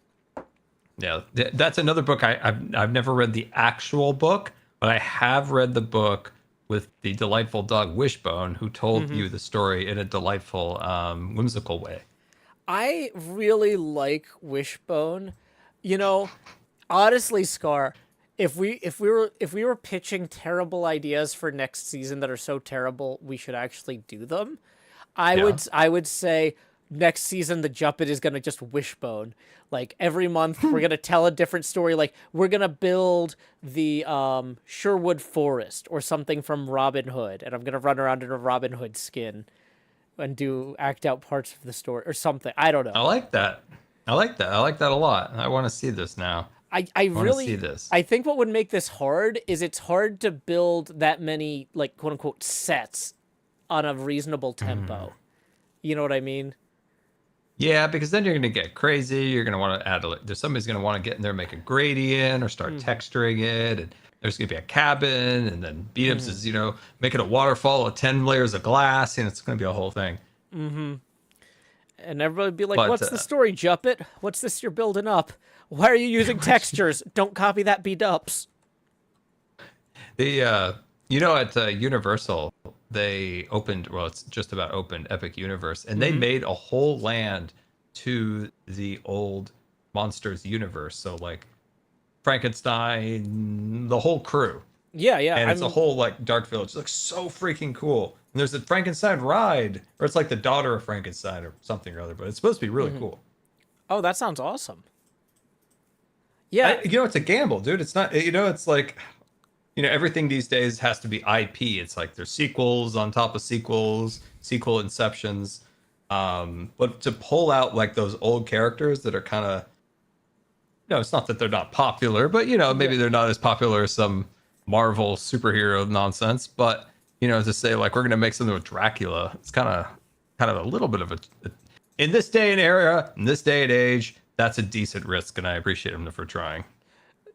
Yeah, that's another book I've never read the actual book, but I have read the book with the delightful dog Wishbone, who told Mm-hmm. you the story in a delightful, whimsical way. I really like Wishbone. You know, honestly, Scar, if we were pitching terrible ideas for next season that are so terrible we should actually do them, I Yeah. would I would say next season the Juppet is gonna just Wishbone. Like every month we're gonna tell a different story. Like we're gonna build the Sherwood Forest or something from Robin Hood, and I'm gonna run around in a Robin Hood skin and do act out parts of the story or something. I don't I know. like that. I like that. I like that a lot. I want to see this now. I I want to see really this. I think what would make this hard is it's hard to build that many like quote unquote sets on a reasonable tempo. You know what I mean? Yeah, because then you're going to get crazy. You're going to want to add there's somebody's going to want to get in there and make a gradient or start Mm-hmm. texturing it. And there's going to be a cabin. And then Beatums Mm-hmm. is, making a waterfall of 10 layers of glass. And it's going to be a whole thing. Mm-hmm. And everybody would be like, But "What's the story, Juppet? What's this you're building up? Why are you using textures? Don't copy that B-dubs." at Universal, they opened, well, it's just about opened Epic Universe. And they Mm-hmm. made a whole land to the old Monsters universe. So, like, Frankenstein, the whole crew. Yeah, yeah. And it's a I'm whole like dark village. It's like so freaking cool. And there's a Frankenstein ride, or it's like the daughter of Frankenstein or something or other, but it's supposed to be really cool. Oh, that sounds awesome. Yeah. It's a gamble, dude. It's not, it's like, everything these days has to be IP. It's like there's sequels on top of sequels, sequel inceptions. But to pull out like those old characters that are kind of No, it's not that they're not popular, but maybe they're not as popular as some Marvel superhero nonsense. But to say like we're gonna make something with Dracula, it's kind of a little bit of in this day and era, in this day and age, that's a decent risk, and I appreciate them for trying.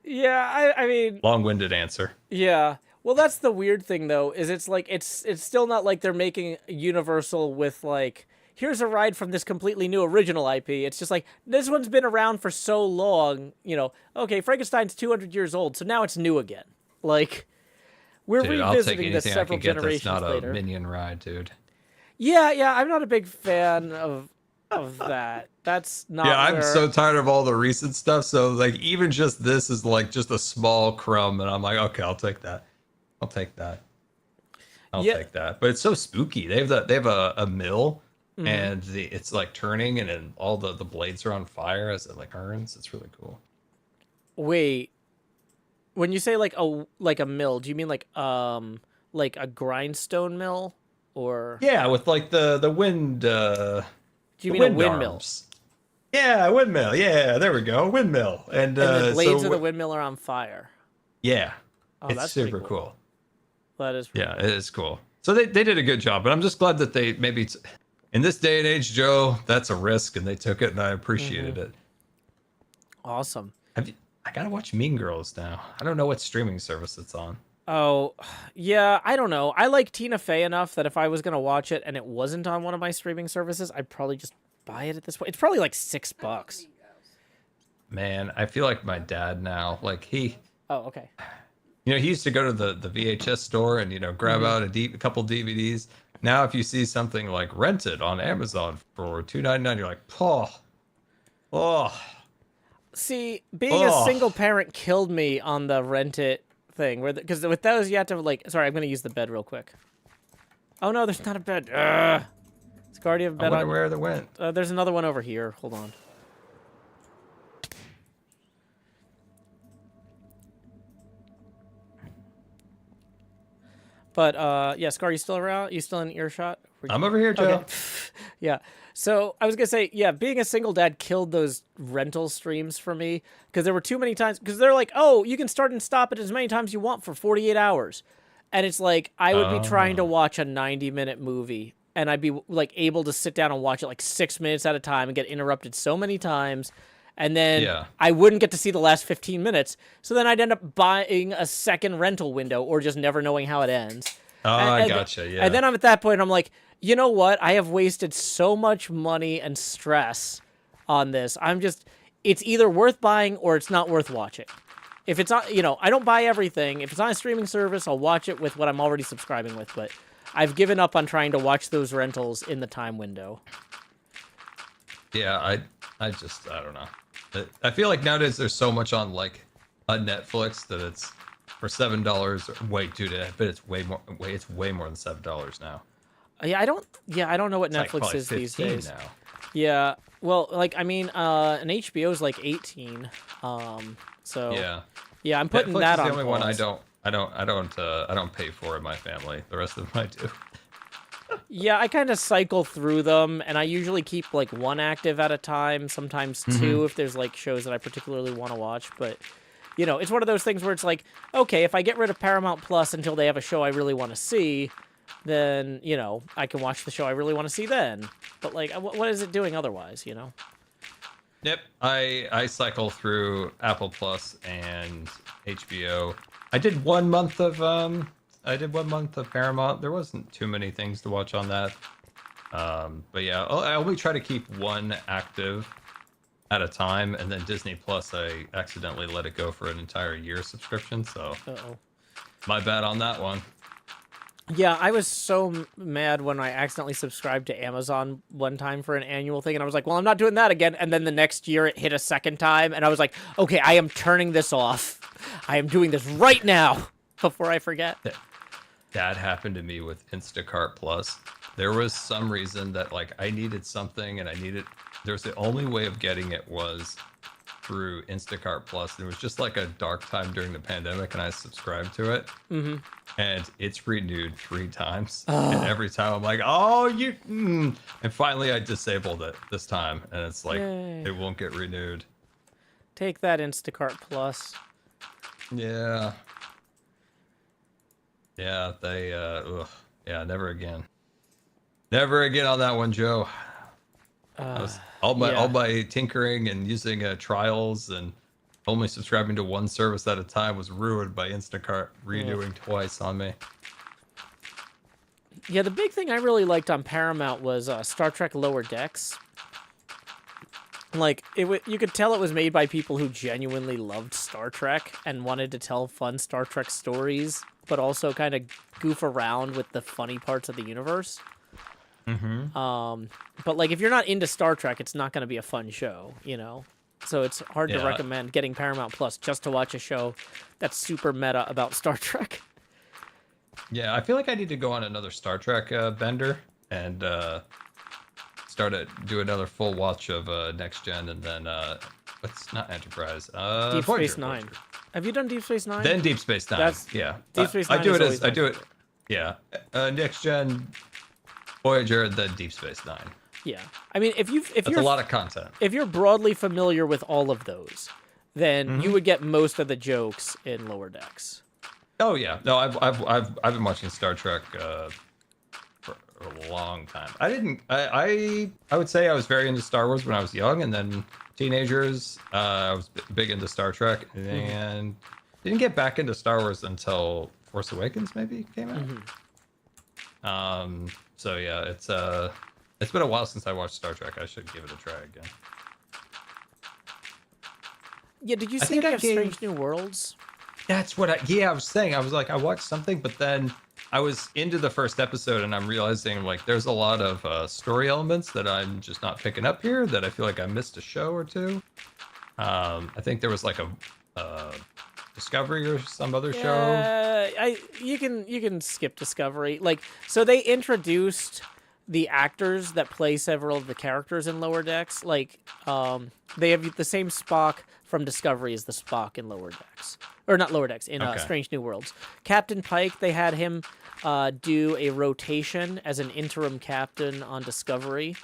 Yeah, I mean, Long-winded answer. yeah. Well, that's the weird thing though, is it's like it's still not like they're making Universal with like here's a ride from this completely new original IP. It's just like this one's been around for so long, okay, Frankenstein's 200 years old, so now it's new again. Like we're Dude, I'll take revisiting this anything I several can get that's generations not a later. minion ride, dude. Yeah, I'm not a big fan of that. That's not Yeah, I'm where... so tired of all the recent stuff. So like even just this is like just a small crumb, and I'm like, okay, I'll take that. I'll take that. I'll take that. But it's so spooky. They have a mill, and it's like turning, and then all the blades are on fire as it like turns. It's really cool. Wait, when you say like a mill, do you mean like a grindstone mill, or Yeah, with like the wind. do you The mean a wind windmill? arms. Yeah, windmill. Yeah, there we go, windmill. And And the blades so of the windmill are on fire. yeah, Oh, it's that's super pretty cool. That is pretty Yeah, cool. it is cool. So they did a good job, but I'm just glad that they maybe in this day and age, Joe, that's a risk, and they took it, and I appreciated it. Awesome. I gotta watch Mean Girls now. I don't know what streaming service it's on. Oh, yeah, I don't know. I like Tina Fey enough that if I was going to watch it and it wasn't on one of my streaming services, I'd probably just buy it at this point. It's probably like $6. Man, I feel like my dad now. Like Oh, okay. he used to go to the VHS store and grab out a couple DVDs. Now, if you see something like rented on Amazon for $2.99, you're like, oh. See, being a single parent killed me on the rent it thing, because with those you have to like. Sorry, I'm gonna use the bed real quick. Oh no, there's not a bed. Scar, do you have a bed I wonder on? where they went. There's another one over here. Hold on. But yeah, Scar, you still around? You still in earshot? I'm over here, Joe. Okay. Yeah. So I was gonna say, yeah, being a single dad killed those rental streams for me because there were too many times. Because they're like, oh, you can start and stop it as many times you want for 48 hours, and it's like I would be trying to watch a 90-minute movie, and I'd be like able to sit down and watch it like 6 minutes at a time and get interrupted so many times. And then I wouldn't get to see the last 15 minutes. So then I'd end up buying a second rental window or just never knowing how it ends. Oh, I gotcha, yeah. And then I'm at that point, I'm like, you know what? I have wasted so much money and stress on this. It's either worth buying or it's not worth watching. If it's not, I don't buy everything. If it's on a streaming service, I'll watch it with what I'm already subscribing with. But I've given up on trying to watch those rentals in the time window. Yeah, I don't know. I feel like nowadays there's so much on like a Netflix that it's for $7. Wait, dude, I bet it's way more. It's way more than $7 now. Yeah, I don't know what It's Netflix like is these 15 days. now. Yeah, well, like I mean, an HBO is like 18. So yeah, I'm putting Netflix that is on the only one pause. I don't pay for in my family. The rest of them I do. Yeah, I kind of cycle through them, and I usually keep like one active at a time, sometimes two if there's like shows that I particularly want to watch. But it's one of those things where it's like, okay, if I get rid of Paramount Plus until they have a show I really want to see, then I can watch the show I really want to see then. But like, what is it doing otherwise? Yep, I cycle through Apple Plus and HBO. I did 1 month of Paramount. There wasn't too many things to watch on that. But yeah, I only try to keep one active at a time, and then Disney Plus, I accidentally let it go for an entire year subscription. So, my bad on that one. Yeah, I was so mad when I accidentally subscribed to Amazon one time for an annual thing, and I was like, well, I'm not doing that again. And then the next year it hit a second time, and I was like, okay, I am turning this off. I am doing this right now before I forget. That happened to me with Instacart Plus. There was some reason that like I needed something, and there's the only way of getting it was through Instacart Plus. And it was just like a dark time during the pandemic, and I subscribed to it. And it's renewed 3 times. And every time I'm like, oh, and finally I disabled it this time, and it's like, it won't get renewed. Take that, Instacart Plus. Yeah. Yeah, they ugh. Yeah, never again. Never again on that one, Joe. I was all Yeah. my tinkering and using trials and only subscribing to one service at a time was ruined by Instacart redoing twice on me. Yeah, the big thing I really liked on Paramount was Star Trek Lower Decks. Like, you could tell it was made by people who genuinely loved Star Trek and wanted to tell fun Star Trek stories, but also kind of goof around with the funny parts of the universe. Mm-hmm. But, like, if you're not into Star Trek, it's not going to be a fun show, you know? So it's hard to recommend getting Paramount Plus just to watch a show that's super meta about Star Trek. Yeah, I feel like I need to go on another Star Trek bender and do another full watch of Next Gen, and then what's not Enterprise? Deep Voyager, Space Nine. Voyager. Have you done Deep Space Nine? Then Deep Space Nine. That's, yeah. Deep Space Nine. I do it. Yeah. Next Gen, Voyager, and then Deep Space Nine. Yeah. I mean, if you're a lot of content. If you're broadly familiar with all of those, then you would get most of the jokes in Lower Decks. Oh yeah, no, I've been watching Star Trek for a long time. I would say I was very into Star Wars when I was young, and then teenagers, I was big into Star Trek, and didn't get back into Star Wars until Force Awakens maybe came out. So yeah, it's been a while since I watched Star Trek. I should give it a try again. Yeah, did you see any of Strange New Worlds? That's what I was saying. I was like, I watched something, but then I was into the first episode and I'm realizing like there's a lot of story elements that I'm just not picking up here, that I feel like I missed a show or two. I think there was like a Discovery or some other show. You can skip Discovery. Like, so they introduced the actors that play several of the characters in Lower Decks. Like, they have the same Spock from Discovery as the Spock in Lower Decks. Or not Lower Decks, in Strange New Worlds. Captain Pike, they had him do a rotation as an interim captain on Discovery.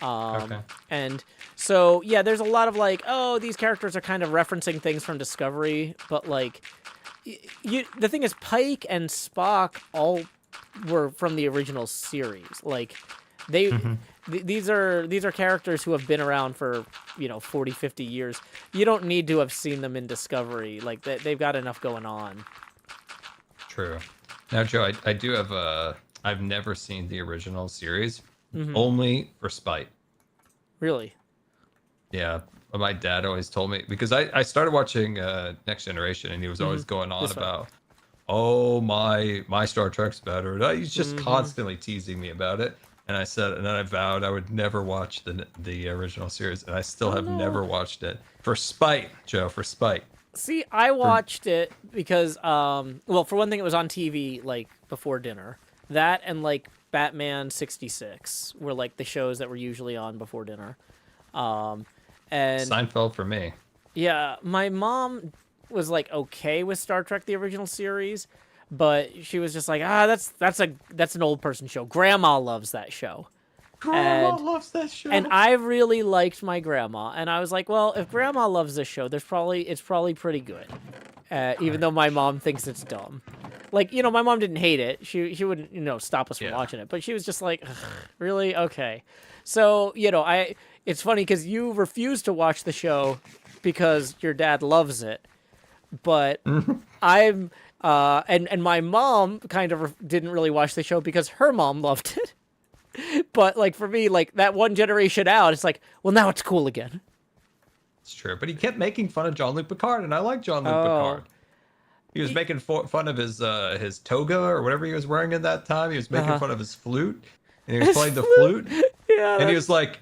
And so, yeah, there's a lot of like, oh, these characters are kind of referencing things from Discovery, but like, the thing is, Pike and Spock all were from the original series. Like, these are characters who have been around for 40, 50 years. You don't need to have seen them in Discovery. Like, they've got enough going on. True. Now, Joe, I do have I've never seen the original series, only for spite. Really? Yeah. My dad always told me, because I started watching Next Generation, and he was always going on about, oh, my Star Trek's better. And he's just constantly teasing me about it. And I said, and then I vowed I would never watch the original series, and I still have never watched it. For spite, Joe, for spite. See, I watched it because, well, for one thing, it was on TV, like, before dinner. That and, like, Batman 66 were, like, the shows that were usually on before dinner. And Seinfeld for me. Yeah, my mom was, like, okay with Star Trek, the original series, but she was just like, that's an old person show. Grandma loves that show. Grandma loves that show. And I really liked my grandma, and I was like, well, if Grandma loves this show, it's probably pretty good. Even though my mom thinks it's dumb. Like, my mom didn't hate it. She wouldn't, stop us from watching it, but she was just like, really? Okay. So, it's funny because you refuse to watch the show because your dad loves it, but I'm and my mom kind of didn't really watch the show because her mom loved it. But like for me, like that one generation out, it's like, well, now it's cool again. It's true, but he kept making fun of Jean-Luc Picard, and I like Jean-Luc Picard. He was making fun of his toga or whatever he was wearing at that time. He was making fun of his flute, and he was playing the flute. Yeah, and he's like,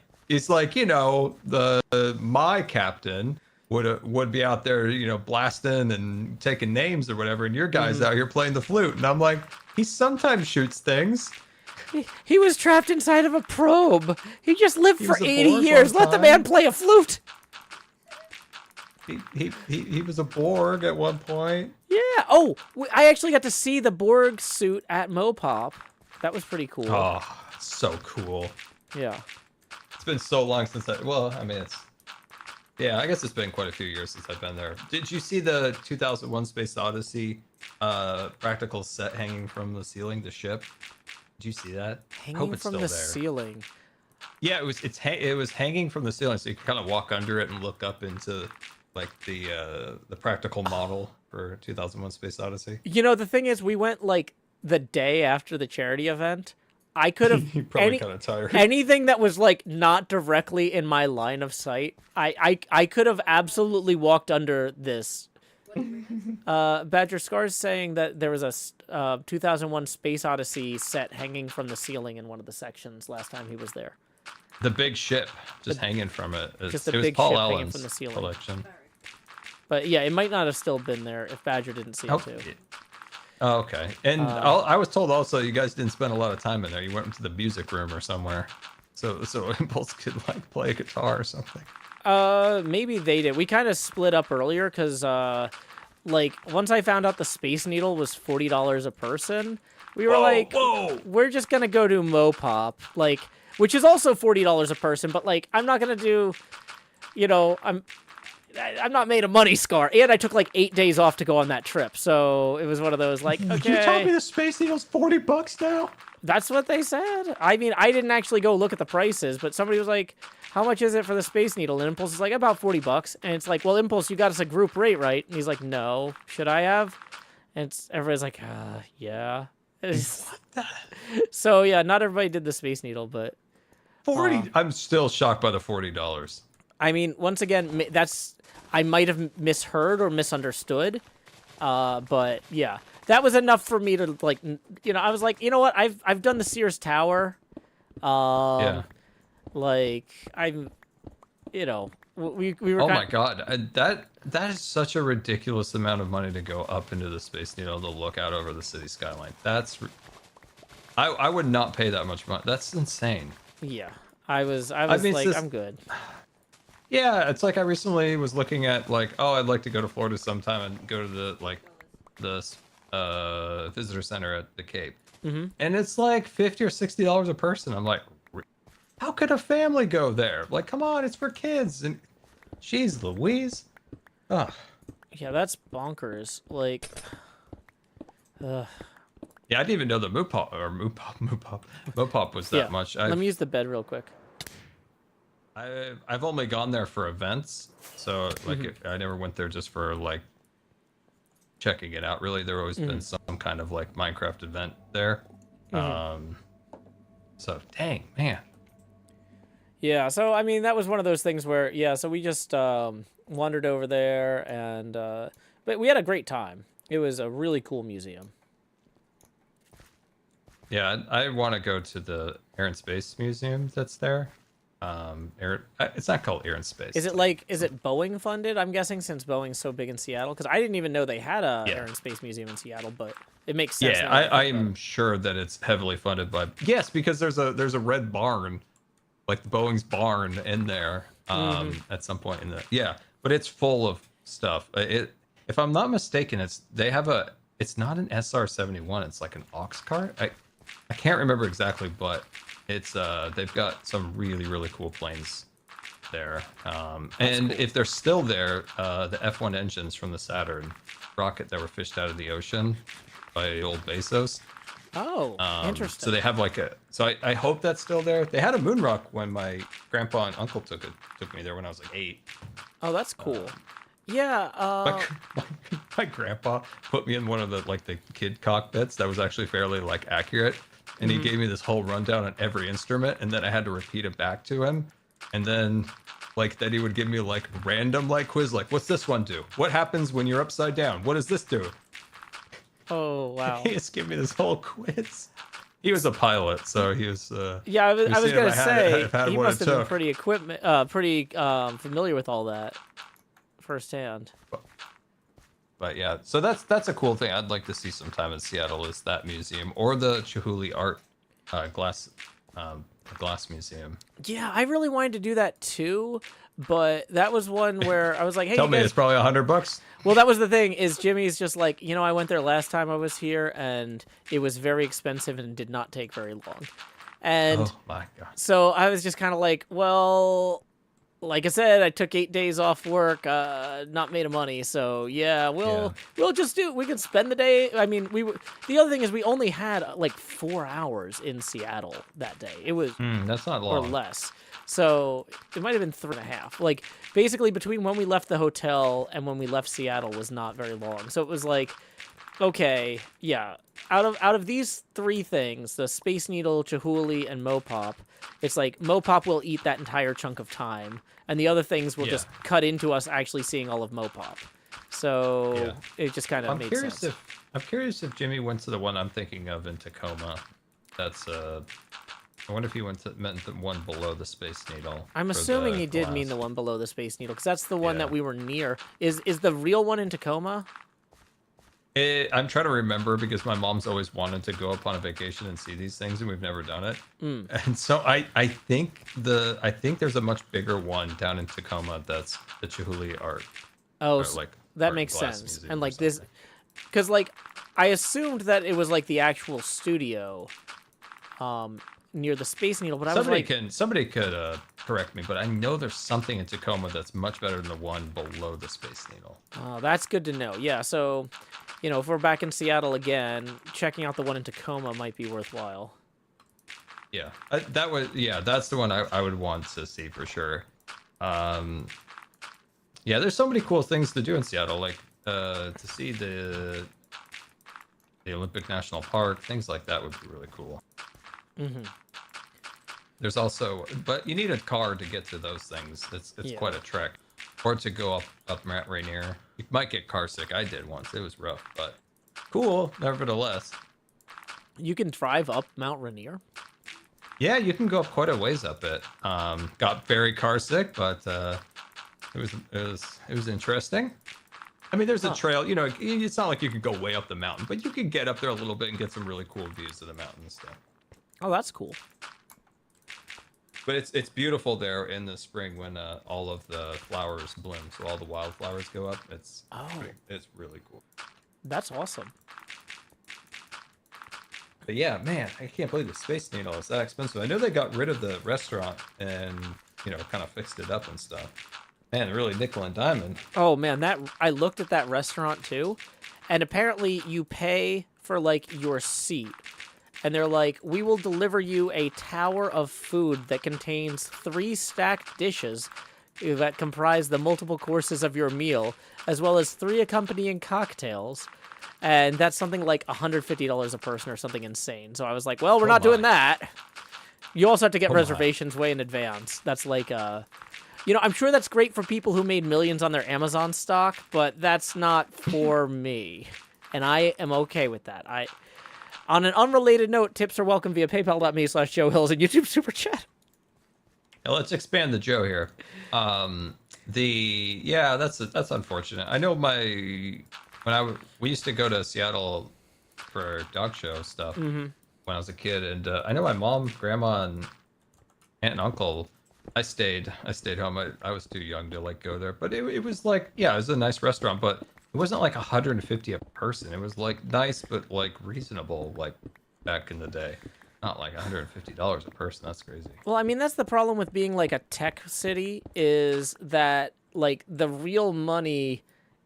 my captain would be out there, blasting and taking names or whatever, and your guy's out here playing the flute. And I'm like, he sometimes shoots things. He was trapped inside of a probe. He just lived for 80 years. Let the man play a flute. He was a Borg at one point. Yeah. Oh, I actually got to see the Borg suit at Mopop. That was pretty cool. Oh, so cool. Yeah. It's been so long since it's Yeah, I guess it's been quite a few years since I've been there. Did you see the 2001 Space Odyssey practical set hanging from the ceiling, the ship? Did you see that? I hope Hanging it's from still the there. ceiling. Yeah, it was hanging from the ceiling, so you could kind of walk under it and look up into like the practical model for 2001 Space Odyssey. You know, the thing is, we went like the day after the charity event. I could have You're probably kind of tired. anything that was like not directly in my line of sight. I could have absolutely walked under this. Badger Scar's saying that there was a 2001 Space Odyssey set hanging from the ceiling in one of the sections last time he was there. The big ship just hanging from it. Just a It was big Paul ship hanging Allen's from the ceiling. collection. But yeah, it might not have still been there if Badger didn't see it too. Oh, okay. And I was told also you guys didn't spend a lot of time in there. You went into the music room or somewhere, so Impulse could like play a guitar or something. Maybe they did. We kind of split up earlier because like once I found out the Space Needle was $40 a person, we were whoa, we're just gonna go to Mopop, like, which is also $40 a person, but like I'm not gonna do, you know, I'm not made of money, Scar, and I took like 8 days off to go on that trip, so it was one of those like, okay. You told me the Space Needle's $40 now. That's what they said. I mean, I didn't actually go look at the prices, but somebody was like, how much is it for the Space Needle? And Impulse is like, about $40. And it's like, well, Impulse, you got us a group rate, right? And he's like, no. Should I have? And everybody's like, yeah. What the? So, yeah, not everybody did the Space Needle, but 40. I'm still shocked by the $40. I mean, once again, I might have misheard or misunderstood. But yeah, that was enough for me to like, you know, I was like, you know what? I've done the Sears Tower. Yeah. Like I'm, you know, we were. Oh my god, that is such a ridiculous amount of money to go up into the Space Needle to look out over the city skyline. I would not pay that much money. That's insane. Yeah, I was mean, like, I'm good. Yeah, it's like I recently was looking at like, oh, I'd like to go to Florida sometime and go to the visitor center at the Cape, and it's like $50 or $60 a person. I'm like, how could a family go there? Like, come on, it's for kids. And jeez Louise. Ugh. Yeah, that's bonkers. Like, yeah, I didn't even know the Mopop was that much. Let me use the bed real quick. I've only gone there for events, so like I never went there just for like checking it out. Really, there always been some kind of like Minecraft event there. So dang man. Yeah, so I mean that was one of those things where so we just wandered over there and but we had a great time. It was a really cool museum. Yeah, I want to go to the Air and Space Museum that's there. It's not called Air and Space. Is it Boeing funded? I'm guessing since Boeing's so big in Seattle, because I didn't even know they had a Air and Space Museum in Seattle, but it makes sense. Yeah, I'm sure that it's heavily funded by because there's a red barn, like Boeing's barn in there at some point in the but it's full of stuff. If I'm not mistaken, it's not an SR-71, it's like an ox cart. I can't remember exactly, but it's they've got some really cool planes there. And cool. If they're still there, the F1 engines from the Saturn rocket that were fished out of the ocean by old Bezos. Oh, interesting. So they have I hope that's still there. They had a moon rock when my grandpa and uncle took me there when I was like 8. Oh, that's cool. Yeah. My grandpa put me in one of the kid cockpits that was actually fairly accurate, and he gave me this whole rundown on every instrument, and then I had to repeat it back to him, and then then he would give me random quiz, what's this one do? What happens when you're upside down? What does this do? Oh wow! He just gave me this whole quiz. He was a pilot, so he was. Yeah, I was gonna say he must have been pretty familiar with all that firsthand. But yeah, so that's a cool thing I'd like to see sometime in Seattle, is that museum or the Chihuly art glass museum. Yeah, I really wanted to do that too, but that was one where I was like, hey, tell me it's probably $100. Well, that was the thing, is Jimmy's just like, I went there last time I was here and it was very expensive and did not take very long. And oh my god. So I was just kind of like, well, like I said, I took 8 days off work, not made of money. So yeah, Yeah. we'll just do. We can spend the day. I mean, the other thing is we only had like 4 hours in Seattle that day. It was That's not or long. less. So it might have been 3.5. Like basically between when we left the hotel and when we left Seattle was not very long. So it was like, okay, yeah. Out of these 3 things, the Space Needle, Chihuly, and Mopop, it's like Mopop will eat that entire chunk of time, and the other things will Yeah. just cut into us actually seeing all of Mopop. So Yeah. it just kind of I'm made curious sense. I'm curious if Jimmy went to the one I'm thinking of in Tacoma. That's I wonder if he meant the one below the Space Needle. I'm for assuming the he did mean glass. the one below the Space Needle, because that's the one Yeah. that we were near. Is the real one in Tacoma? I'm trying to remember because my mom's always wanted to go up on a vacation and see these things, and we've never done it. And so I think there's a much bigger one down in Tacoma that's the Chihuly art, Oh, or like that art makes glass sense. museum And or like this, something. because like I assumed that it was like the actual studio, near the Space Needle, but I was like, Somebody could correct me, but I know there's something in Tacoma that's much better than the one below the Space Needle. oh, that's good to know. Yeah, so if we're back in Seattle again, checking out the one in Tacoma might be worthwhile. Yeah, that's the one I would want to see for sure. Um, yeah, there's so many cool things to do in Seattle, like to see the Olympic National Park, things like that would be really cool. There's also, but you need a car to get to those things. It's Yeah. quite a trek, or to go up Mount Rainier. You might get car sick. I did once. It was rough, but cool nevertheless. You can drive up Mount Rainier. Yeah, you can go up quite a ways up it. Got very car sick, but it was interesting. I mean, there's a trail. You know, it's not like you could go way up the mountain, but you could get up there a little bit and get some really cool views of the mountain and stuff. Oh, that's cool. But it's beautiful there in the spring when all of the flowers bloom, so all the wildflowers go up. It's really cool. That's awesome. But yeah, man, I can't believe the Space Needle is that expensive. I know they got rid of the restaurant and kind of fixed it up and stuff. Man, really nickel and diamond. Oh man, that I looked at that restaurant too, and apparently you pay for like your seat. And they're like, we will deliver you a tower of food that contains 3 stacked dishes that comprise the multiple courses of your meal, as well as 3 accompanying cocktails. And that's something like $150 a person or something insane. So I was like, well, we're not doing that. You also have to get reservations way in advance. That's like, I'm sure that's great for people who made millions on their Amazon stock, but that's not for me. And I am okay with that. On an unrelated note, tips are welcome via paypal.me/JoeHills and YouTube Super Chat. Now let's expand the Joe here. That's unfortunate. I know we used to go to Seattle for dog show stuff when I was a kid, and I know my mom, grandma, and aunt and uncle. I stayed home. I was too young to like go there, but it was like, yeah, it was a nice restaurant, but it wasn't like 150 a person. It was like nice, but like reasonable, like back in the day. Not like $150 a person. That's crazy. Well, I mean, that's the problem with being like a tech city is that like the real money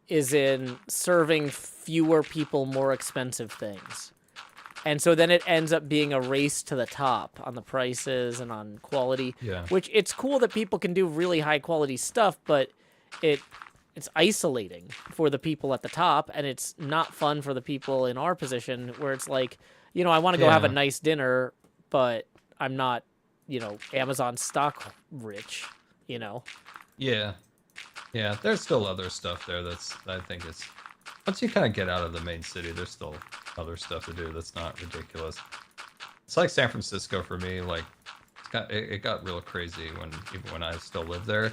is in serving fewer people more expensive things. And so then it ends up being a race to the top on the prices and on quality. Yeah. Which it's cool that people can do really high quality stuff, but it's isolating for the people at the top, and it's not fun for the people in our position where it's like, I want to go have a nice dinner, but I'm not, Amazon stock rich, Yeah. Yeah, there's still other stuff there I think it's once you kind of get out of the main city, there's still other stuff to do that's not ridiculous. It's like San Francisco for me, like it got real crazy even when I still lived there.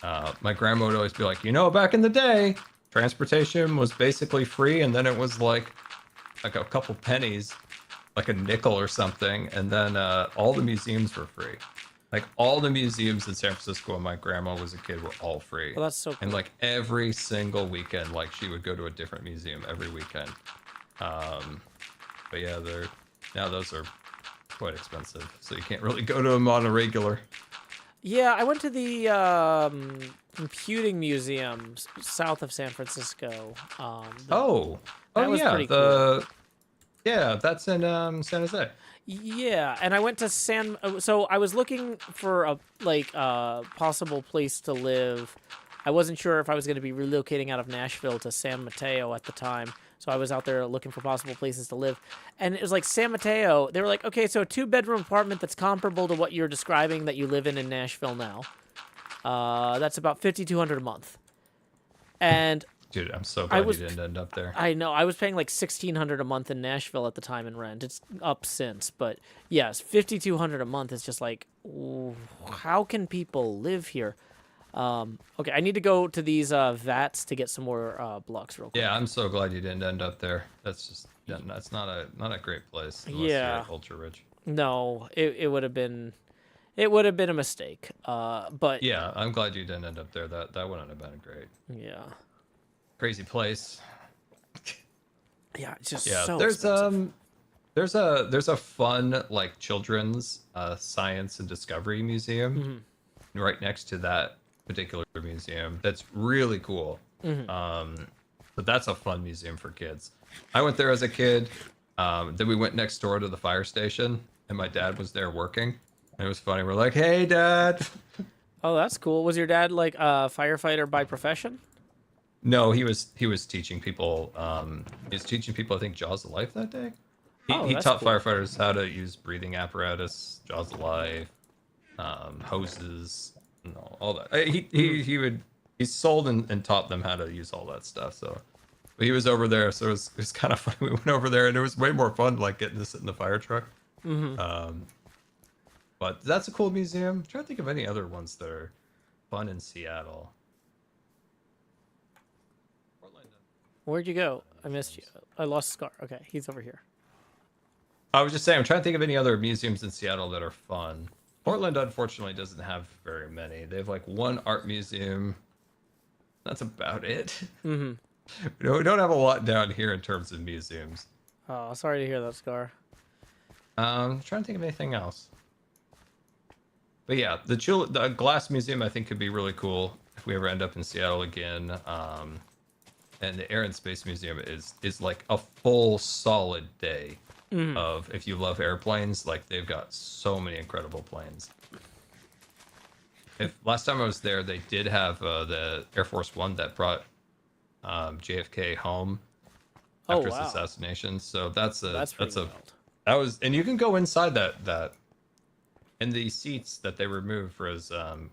My grandma would always be like, back in the day, transportation was basically free, and then it was like a couple pennies, like a nickel or something, and then all the museums were free. Like all the museums in San Francisco when my grandma was a kid were all free. Well, that's so cool. And like every single weekend, like she would go to a different museum every weekend. But yeah, now those are quite expensive, so you can't really go to them on a regular. Yeah, I went to the computing museum south of San Francisco. Oh, oh That was yeah, pretty cool. yeah, that's in San Jose. Yeah, and I went to so I was looking for a possible place to live. I wasn't sure if I was going to be relocating out of Nashville to San Mateo at the time. So I was out there looking for possible places to live. And it was like San Mateo. They were like, "Okay, so a 2-bedroom apartment that's comparable to what you're describing that you live in Nashville now. That's about 5,200 a month." And Dude, I'm so I glad you was didn't end up there. I know. I was paying like 1,600 a month in Nashville at the time in rent. It's up since, but yes, 5,200 a month is just like, ooh, how can people live here? Okay, I need to go to these vats to get some more blocks real quick. Yeah, I'm so glad you didn't end up there. That's just that's not a great place unless Yeah, you're ultra rich. no, it would have been a mistake. But Yeah, I'm glad you didn't end up there. That wouldn't have been a great yeah, crazy place. yeah, it's just Yeah, so expensive. there's a fun like children's science and discovery museum Hmm. right next to that particular museum. That's really cool. Hmm. But that's a fun museum for kids. I went there as a kid. Then we went next door to the fire station, and my dad was there working. And it was funny. We're like, "Hey, Dad." Oh, that's cool. Was your dad like a firefighter by profession? No, he was teaching people. He was teaching people, I think, Jaws of Life that day. Oh, He that's taught cool. firefighters how to use breathing apparatus, Jaws of Life, hoses, all that. He sold and taught them how to use all that stuff. So, but he was over there, so it was kind of fun. We went over there, and it was way more fun, like getting to sit in the fire truck. Hmm. Um, but that's a cool museum. I'm trying to think of any other ones that are fun in Seattle. Portland. Where'd you go? I missed you. I lost Scar. Okay, he's over here. I was just saying, I'm trying to think of any other museums in Seattle that are fun. Portland, unfortunately, doesn't have very many. They have like one art museum. That's about it. Hmm. We don't have a lot down here in terms of museums. Oh, sorry to hear that, Scar. Trying to think of anything else. But yeah, the glass museum I think could be really cool if we ever end up in Seattle again. And the Air and Space Museum is like a full solid day Hmm. of if you love airplanes. Like they've got so many incredible planes. If last time I was there, they did have the Air Force One that brought JFK home Oh, after his wow. assassination. So That's pretty wild. that was, and you can go inside that, and the seats that they removed for his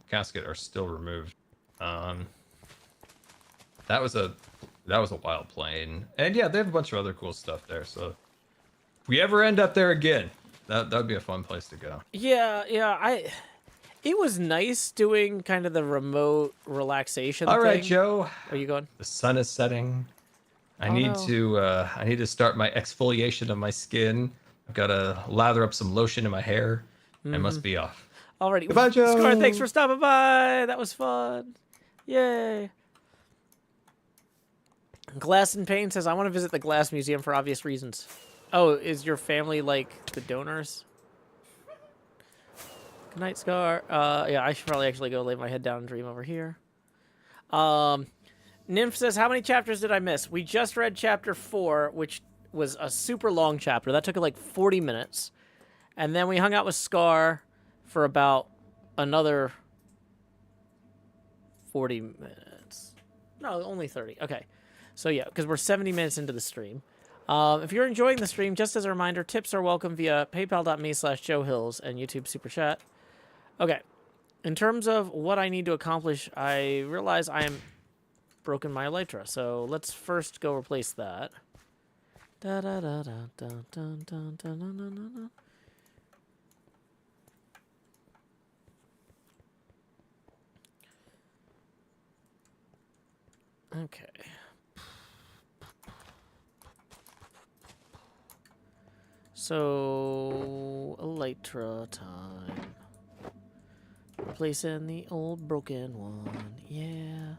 casket are still removed. Um, that was a wild plane, and yeah, they have a bunch of other cool stuff there. So if we ever end up there again, that'd be a fun place to go. Yeah, yeah. It was nice doing kind of the remote relaxation All right, thing. Joe. Are you going? The sun is setting. Oh no. I need to start my exfoliation of my skin. I've got to lather up some lotion in my hair. I Mm-hmm. must be off. Alrighty. Goodbye, Scar, thanks Joe. for stopping by. That was fun. Yay. Glass and Pain says, I want to visit the Glass Museum for obvious reasons. Oh, is your family like the donors? Good night, Scar. Yeah, I should probably actually go lay my head down and dream over here. Nymph says, how many chapters did I miss? We just read chapter 4, which was a super long chapter. That took like 40 minutes. And then we hung out with Scar for about another 40 minutes. No, only 30. Okay. So yeah, because we're 70 minutes into the stream. If you're enjoying the stream, just as a reminder, tips are welcome via paypal.me/JoeHills and YouTube Super Chat. Okay. In terms of what I need to accomplish, I realize I am broken my elytra. So let's first go replace that. Da da da da da da da da da da da. Okay. So, elytra time. Replacing the old broken one. Yeah.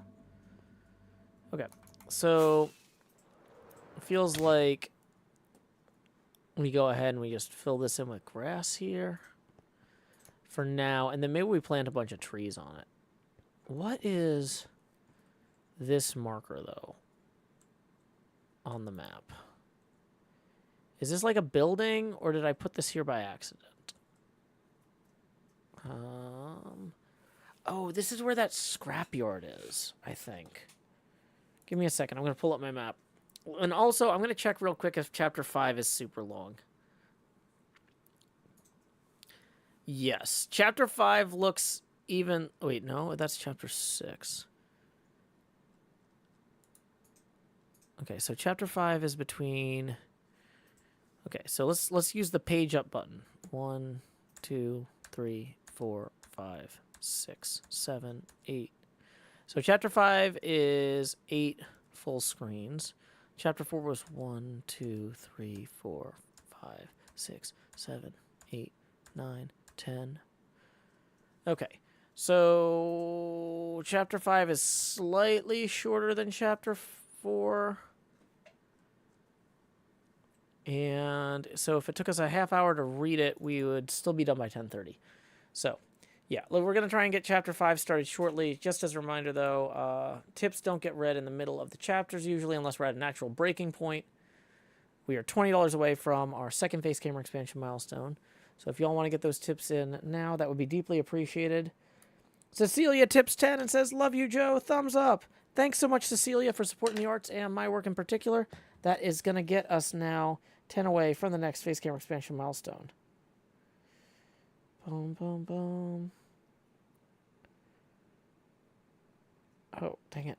Okay. So, it feels like we go ahead and we just fill this in with grass here. for now, and then maybe we plant a bunch of trees on it. What is this marker, though, on the map? Is this like a building, or did I put this here by accident? Oh, this is where that scrapyard is, I think. Give me a second. I'm going to pull up my map. And also, I'm going to check real quick if Chapter 5 is super long. Yes. Chapter 5 looks even... Wait, no, that's Chapter 6. Okay, so Chapter 5 is between... Okay, so let's use the page up button. 1, 2, 3, 4, 5, 6, 7, 8. So Chapter 5 is 8 full screens. Chapter 4 was 1, 2, 3, 4, 5, 6, 7, 8, 9, 10. Okay, so Chapter 5 is slightly shorter than Chapter 4. And so if it took us a half hour to read it, we would still be done by 10:30. So, yeah, we're going to try and get Chapter 5 started shortly. Just as a reminder, though, tips don't get read in the middle of the chapters usually unless we're at an actual breaking point. We are $20 away from our second face camera expansion milestone. So if y'all want to get those tips in now, that would be deeply appreciated. Cecilia tips 10 and says, "Love you, Joe. Thumbs up." Thanks so much, Cecilia, for supporting the arts and my work in particular. That is going to get us now 10 away from the next face camera expansion milestone. Boom, boom, boom. Oh, dang it.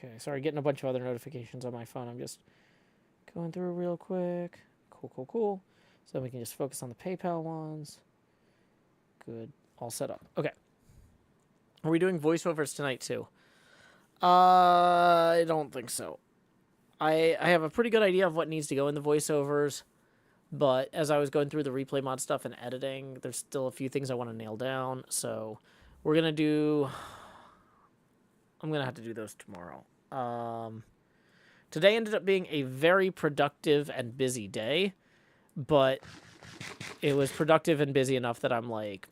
Okay, sorry, getting a bunch of other notifications on my phone. I'm just going through real quick. Cool, cool, cool. So then we can just focus on the PayPal ones. Good. All set up. Okay. Are we doing voiceovers tonight, too? I don't think so. I have a pretty good idea of what needs to go in the voiceovers, but as I was going through the replay mod stuff and editing, there's still a few things I want to nail down, so we're going to do... I'm going to have to do those tomorrow. Today ended up being a very productive and busy day, but it was productive and busy enough that I'm like,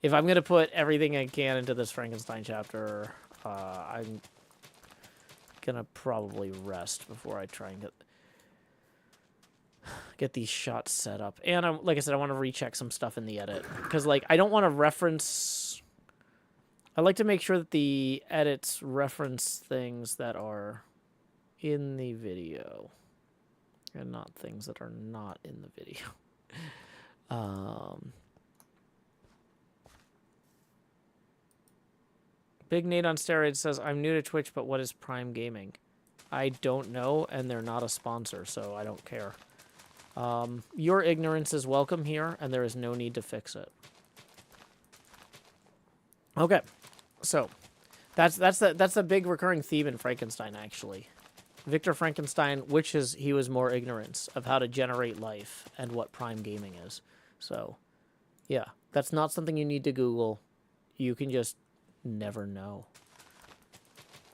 if I'm going to put everything I can into this Frankenstein chapter, I'm going to probably rest before I try and get these shots set up. And like I said, I want to recheck some stuff in the edit, because like I don't want to reference... I like to make sure that the edits reference things that are in the video and not things that are not in the video. Big Nate on steroids says, "I'm new to Twitch, but what is Prime Gaming?" I don't know, and they're not a sponsor, so I don't care. Your ignorance is welcome here, and there is no need to fix it. Okay. So, that's the big recurring theme in Frankenstein, actually. Victor Frankenstein wishes he was more ignorant of how to generate life and what Prime Gaming is. So, yeah, that's not something you need to Google. You can just never know.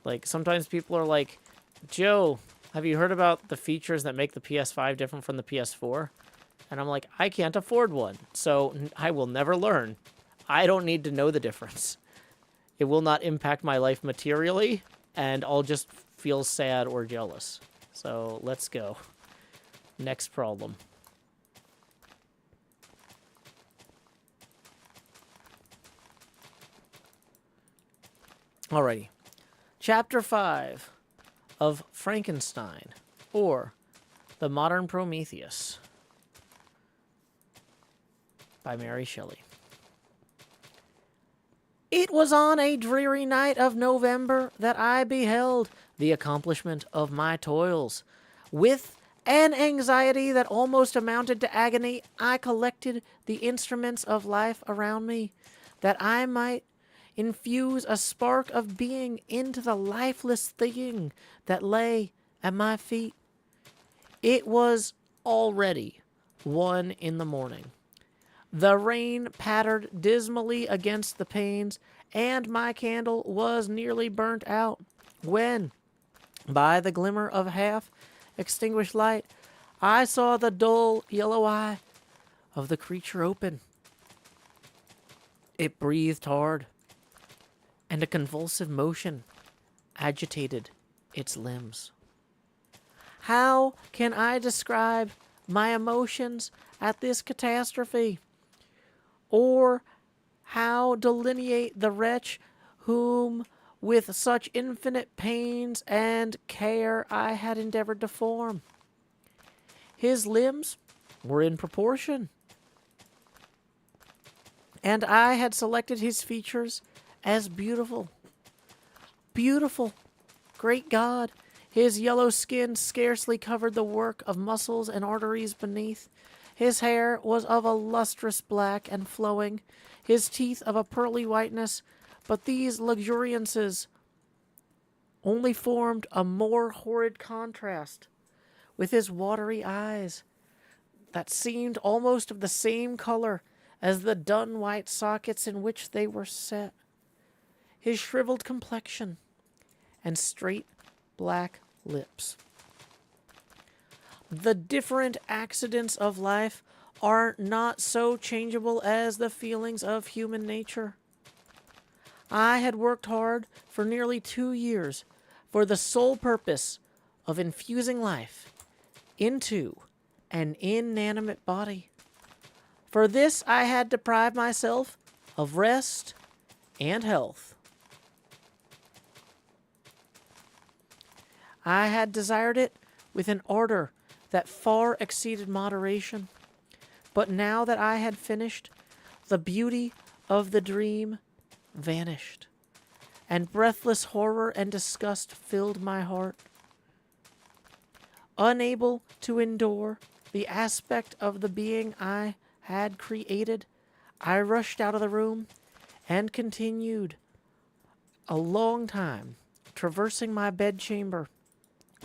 Like, sometimes people are like, "Joe, have you heard about the features that make the PS5 different from the PS4? And I'm like, I can't afford one, so I will never learn. I don't need to know the difference. It will not impact my life materially, and I'll just feel sad or jealous. So let's go. Next problem. Alrighty. Chapter 5 of Frankenstein, or The Modern Prometheus, by Mary Shelley. It was on a dreary night of November that I beheld the accomplishment of my toils. With an anxiety that almost amounted to agony, I collected the instruments of life around me, that I might infuse a spark of being into the lifeless thing that lay at my feet. It was already 1 in the morning. The rain pattered dismally against the panes, and my candle was nearly burnt out when, by the glimmer of half-extinguished light, I saw the dull yellow eye of the creature open. It breathed hard, and a convulsive motion agitated its limbs. How can I describe my emotions at this catastrophe? Or how delineate the wretch whom with such infinite pains and care I had endeavored to form? His limbs were in proportion, and I had selected his features as beautiful. Beautiful! Great God! His yellow skin scarcely covered the work of muscles and arteries beneath. His hair was of a lustrous black and flowing, his teeth of a pearly whiteness, but these luxuriances only formed a more horrid contrast with his watery eyes that seemed almost of the same color as the dun white sockets in which they were set. His shriveled complexion and straight black lips. The different accidents of life are not so changeable as the feelings of human nature. I had worked hard for nearly 2 years for the sole purpose of infusing life into an inanimate body. For this I had deprived myself of rest and health. I had desired it with an ardor that far exceeded moderation. But now that I had finished, the beauty of the dream vanished, and breathless horror and disgust filled my heart. Unable to endure the aspect of the being I had created, I rushed out of the room and continued a long time traversing my bedchamber,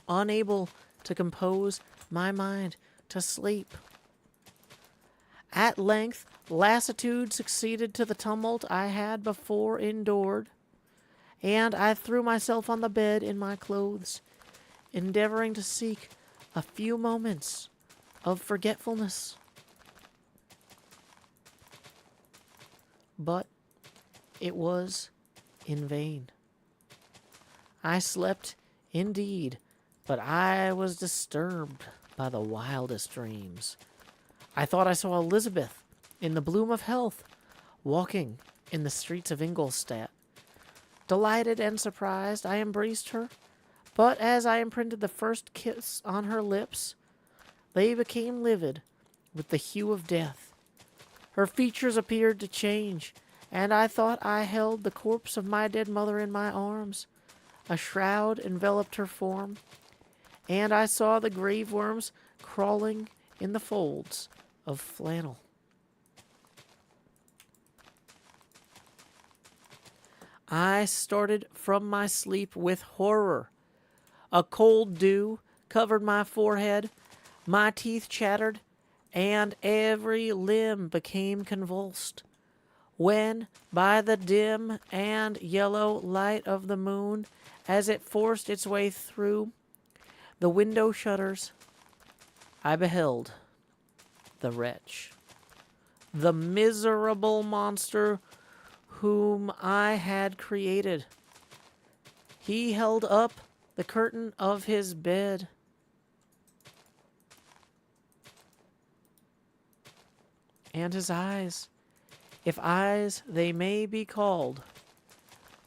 unable to compose my mind to sleep. At length, lassitude succeeded to the tumult I had before endured, and I threw myself on the bed in my clothes, endeavoring to seek a few moments of forgetfulness. But it was in vain. I slept indeed, but I was disturbed by the wildest dreams. I thought I saw Elizabeth, in the bloom of health, walking in the streets of Ingolstadt. Delighted and surprised, I embraced her, but as I imprinted the first kiss on her lips, they became livid with the hue of death. Her features appeared to change, and I thought I held the corpse of my dead mother in my arms. A shroud enveloped her form, and I saw the grave worms crawling in the folds of flannel. I started from my sleep with horror. A cold dew covered my forehead, my teeth chattered, and every limb became convulsed. When, by the dim and yellow light of the moon, as it forced its way through the window shutters, I beheld the wretch, the miserable monster whom I had created. He held up the curtain of his bed, and his eyes, if eyes they may be called,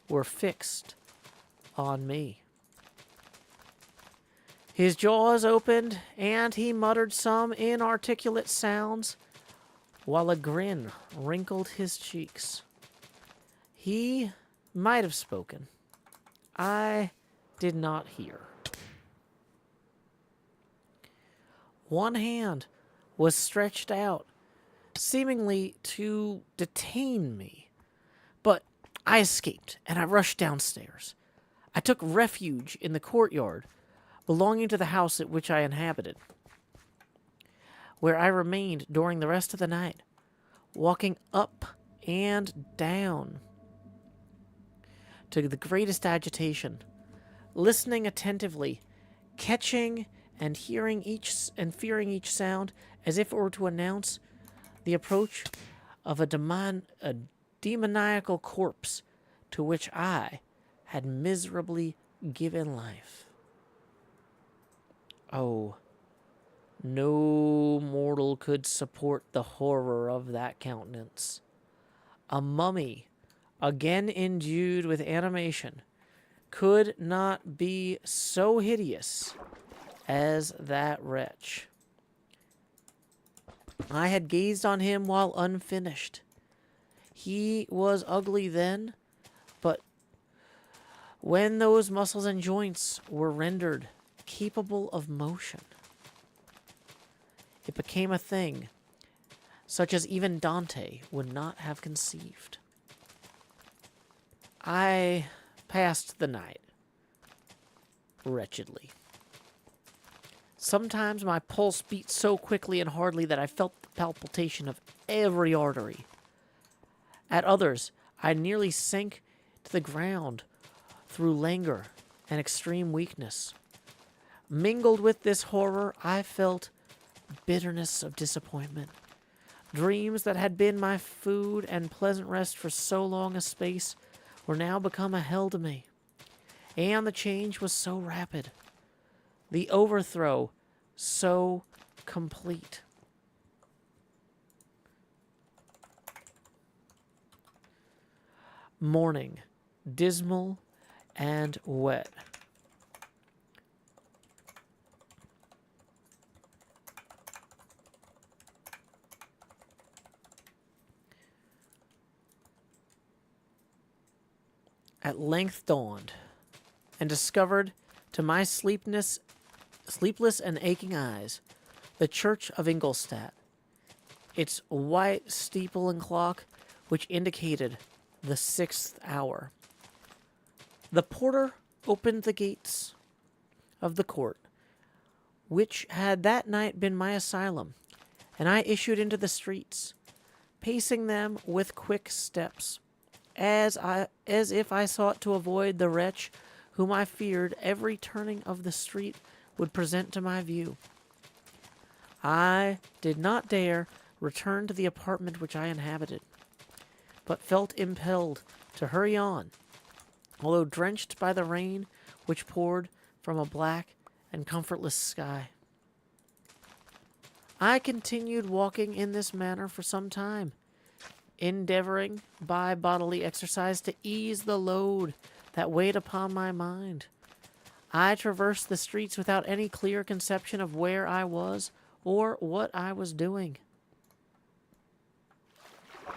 were fixed on me. His jaws opened, and he muttered some inarticulate sounds, while a grin wrinkled his cheeks. He might have spoken. I did not hear. One hand was stretched out, seemingly to detain me, but I escaped, and I rushed downstairs. I took refuge in the courtyard belonging to the house at which I inhabited. where I remained during the rest of the night, walking up and down to the greatest agitation, listening attentively, catching and hearing and fearing each sound as if it were to announce the approach of a demoniacal corpse to which I had miserably given life. Oh, no mortal could support the horror of that countenance. A mummy, again endued with animation, could not be so hideous as that wretch. I had gazed on him while unfinished. He was ugly then, but when those muscles and joints were rendered capable of motion, it became a thing such as even Dante would not have conceived. I passed the night wretchedly. Sometimes my pulse beat so quickly and hardly that I felt the palpitation of every artery. At others, I nearly sank to the ground through languor and extreme weakness. Mingled with this horror, I felt bitterness of disappointment. Dreams that had been my food and pleasant rest for so long a space were now become a hell to me. And the change was so rapid, the overthrow so complete. Morning, dismal and wet. At length dawned, and discovered, to my sleepless and aching eyes, the church of Ingolstadt, its white steeple and clock, which indicated the 6th hour. The porter opened the gates of the court, which had that night been my asylum, and I issued into the streets, pacing them with quick steps, as if I sought to avoid the wretch whom I feared every turning of the street would present to my view. I did not dare return to the apartment which I inhabited, but felt impelled to hurry on, although drenched by the rain which poured from a black and comfortless sky. I continued walking in this manner for some time, endeavoring by bodily exercise to ease the load that weighed upon my mind. I traversed the streets without any clear conception of where I was or what I was doing.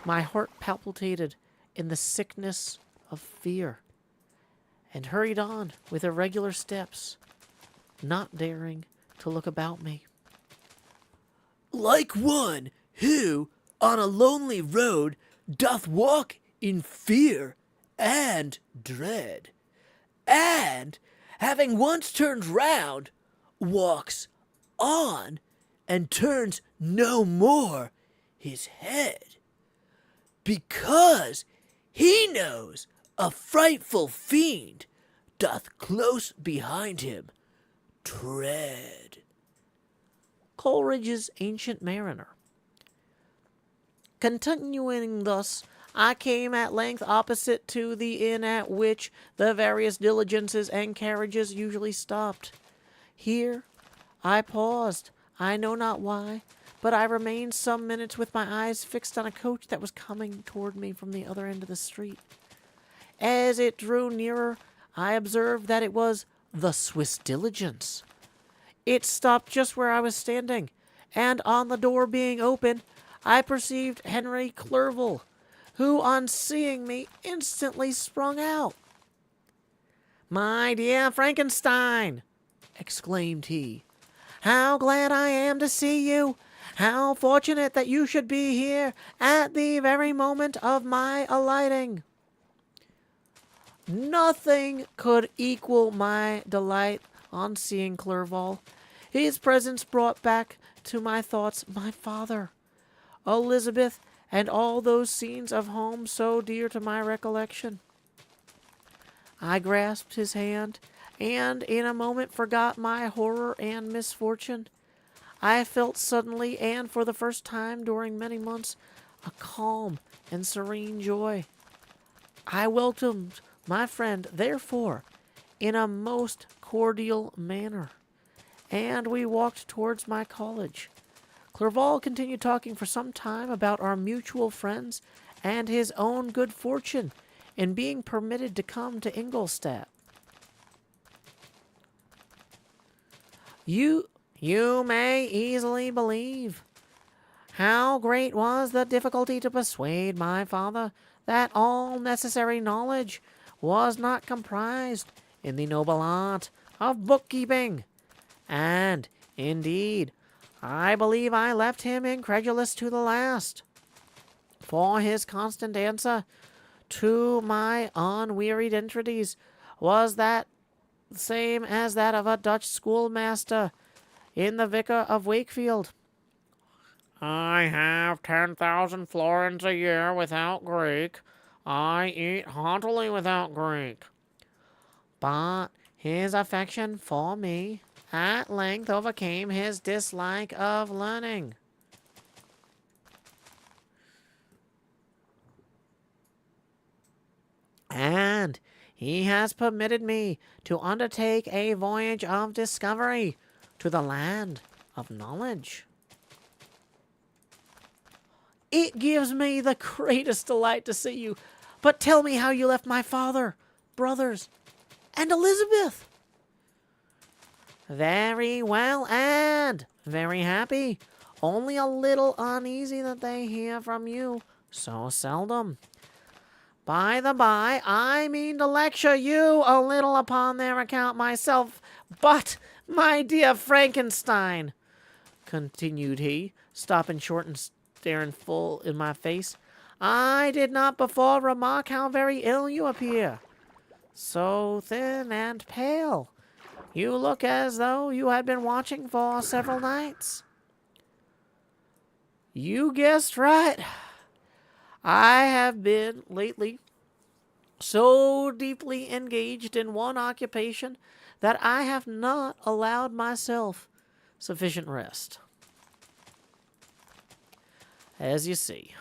My heart palpitated in the sickness of fear, and hurried on with irregular steps, not daring to look about me. Like one who, on a lonely road, doth walk in fear and dread, and, having once turned round, walks on and turns no more his head, because he knows a frightful fiend doth close behind him tread. Coleridge's Ancient Mariner. Continuing thus, I came at length opposite to the inn at which the various diligences and carriages usually stopped. Here I paused, I know not why, but I remained some minutes with my eyes fixed on a coach that was coming toward me from the other end of the street. As it drew nearer, I observed that it was the Swiss diligence. It stopped just where I was standing, and on the door being opened, I perceived Henry Clerval, who, on seeing me, instantly sprung out. "My dear Frankenstein," exclaimed he, "how glad I am to see you! How fortunate that you should be here at the very moment of my alighting!" Nothing could equal my delight on seeing Clerval. His presence brought back to my thoughts my father, Elizabeth, and all those scenes of home so dear to my recollection. I grasped his hand, and in a moment forgot my horror and misfortune. I felt suddenly, and for the first time during many months, a calm and serene joy. I welcomed my friend, therefore, in a most cordial manner, and we walked towards my college. Clerval continued talking for some time about our mutual friends and his own good fortune in being permitted to come to Ingolstadt. You may easily believe how great was the difficulty to persuade my father that all necessary knowledge was not comprised in the noble art of bookkeeping. And, indeed, I believe I left him incredulous to the last. For his constant answer to my unwearied entreaties was that same as that of a Dutch schoolmaster in the Vicar of Wakefield. I have 10,000 florins a year without Greek. I eat heartily without Greek. But his affection for me at length overcame his dislike of learning. And he has permitted me to undertake a voyage of discovery to the land of knowledge. It gives me the greatest delight to see you. But tell me how you left my father, brothers, and Elizabeth. Very well and very happy. Only a little uneasy that they hear from you so seldom. By the by, I mean to lecture you a little upon their account myself. But, my dear Frankenstein, continued he, stopping short and staring full in my face, I did not before remark how very ill you appear. So thin and pale. You look as though you had been watching for several nights. You guessed right. I have been lately so deeply engaged in one occupation that I have not allowed myself sufficient rest. As you see.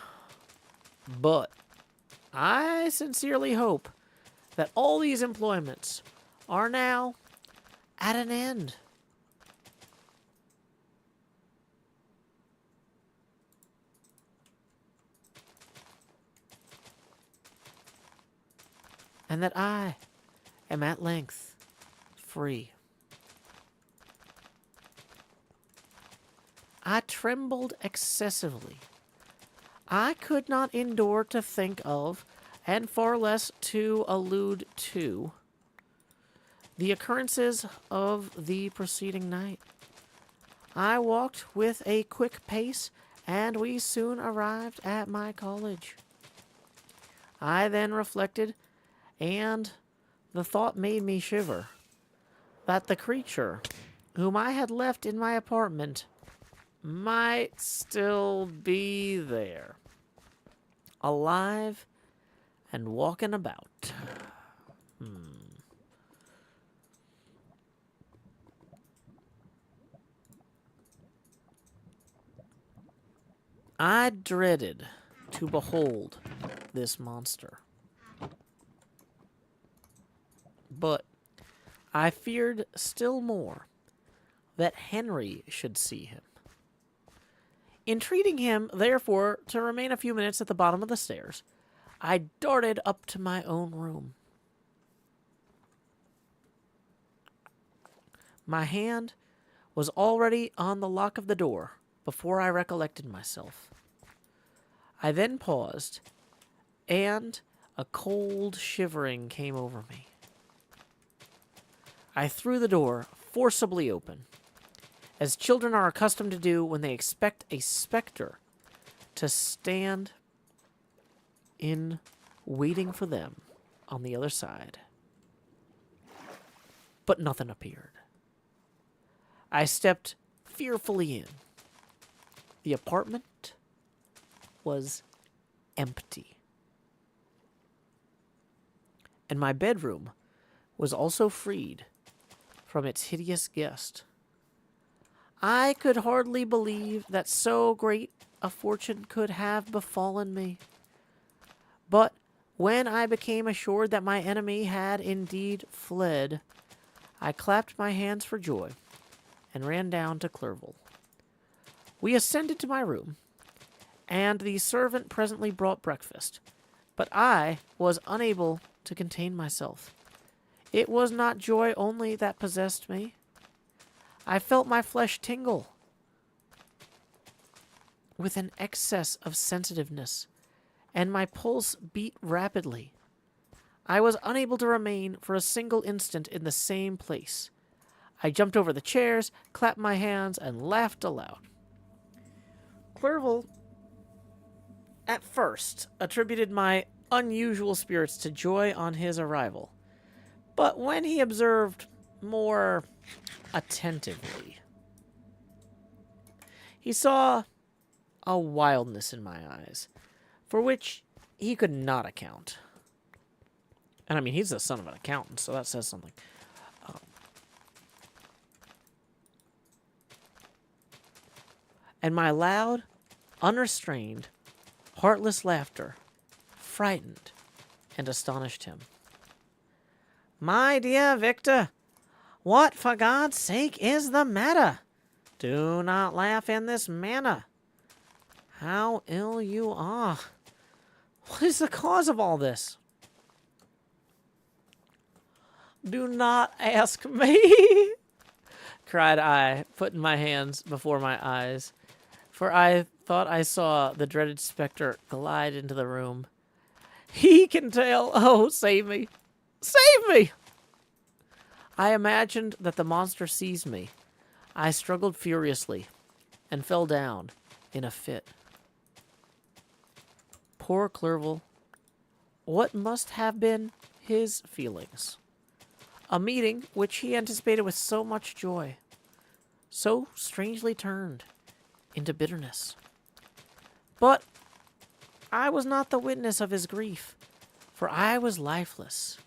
But I sincerely hope that all these employments are now at an end. And that I am at length free. I trembled excessively. I could not endure to think of, and far less to allude to, the occurrences of the preceding night. I walked with a quick pace, and we soon arrived at my college. I then reflected, and the thought made me shiver, that the creature whom I had left in my apartment might still be there, alive and walking about. I dreaded to behold this monster, but I feared still more that Henry should see him. Entreating him, therefore, to remain a few minutes at the bottom of the stairs, I darted up to my own room. My hand was already on the lock of the door before I recollected myself. I then paused, and a cold shivering came over me. I threw the door forcibly open, as children are accustomed to do when they expect a specter to stand in waiting for them on the other side. But nothing appeared. I stepped fearfully in, The apartment was empty. And my bedroom was also freed from its hideous guest. I could hardly believe that so great a fortune could have befallen me. But when I became assured that my enemy had indeed fled, I clapped my hands for joy and ran down to Clerval. We ascended to my room, and the servant presently brought breakfast, but I was unable to contain myself. It was not joy only that possessed me. I felt my flesh tingle with an excess of sensitiveness, and my pulse beat rapidly. I was unable to remain for a single instant in the same place. I jumped over the chairs, clapped my hands, and laughed aloud. Clerval, at first, attributed my unusual spirits to joy on his arrival, but when he observed more attentively, he saw a wildness in my eyes, for which he could not account. And I mean, he's the son of an accountant, so that says something. And my loud, unrestrained, heartless laughter frightened and astonished him. "My dear Victor, what for God's sake is the matter? Do not laugh in this manner. How ill you are. What is the cause of all this?" "Do not ask me," cried I, putting my hands before my eyes, for I thought I saw the dreaded specter glide into the room. "He can tell. Oh, save me! Save me!" I imagined that the monster seized me. I struggled furiously and fell down in a fit. Poor Clerval. What must have been his feelings? A meeting which he anticipated with so much joy, so strangely turned into bitterness. But I was not the witness of his grief, for I was lifeless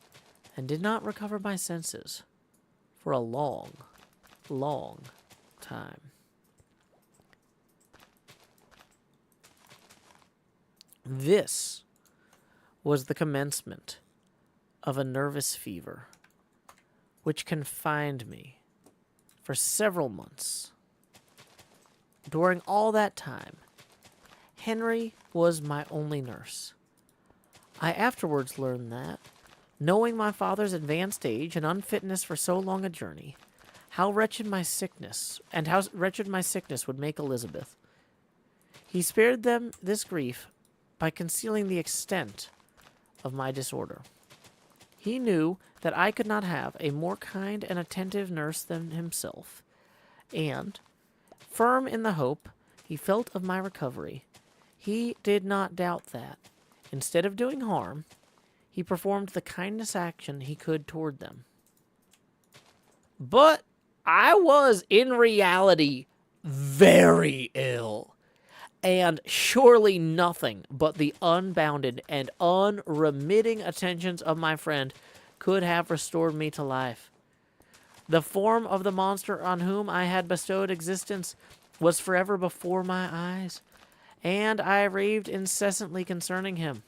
and did not recover my senses for a long, long time. This was the commencement of a nervous fever, which confined me for several months. During all that time, Henry was my only nurse. I afterwards learned that, knowing my father's advanced age and unfitness for so long a journey, how wretched my sickness would make Elizabeth. He spared them this grief by concealing the extent of my disorder. He knew that I could not have a more kind and attentive nurse than himself, and, firm in the hope he felt of my recovery, he did not doubt that, instead of doing harm, he performed the kindest action he could toward them. But I was, in reality, very ill, and surely nothing but the unbounded and unremitting attentions of my friend could have restored me to life. The form of the monster on whom I had bestowed existence was forever before my eyes, and I raved incessantly concerning him.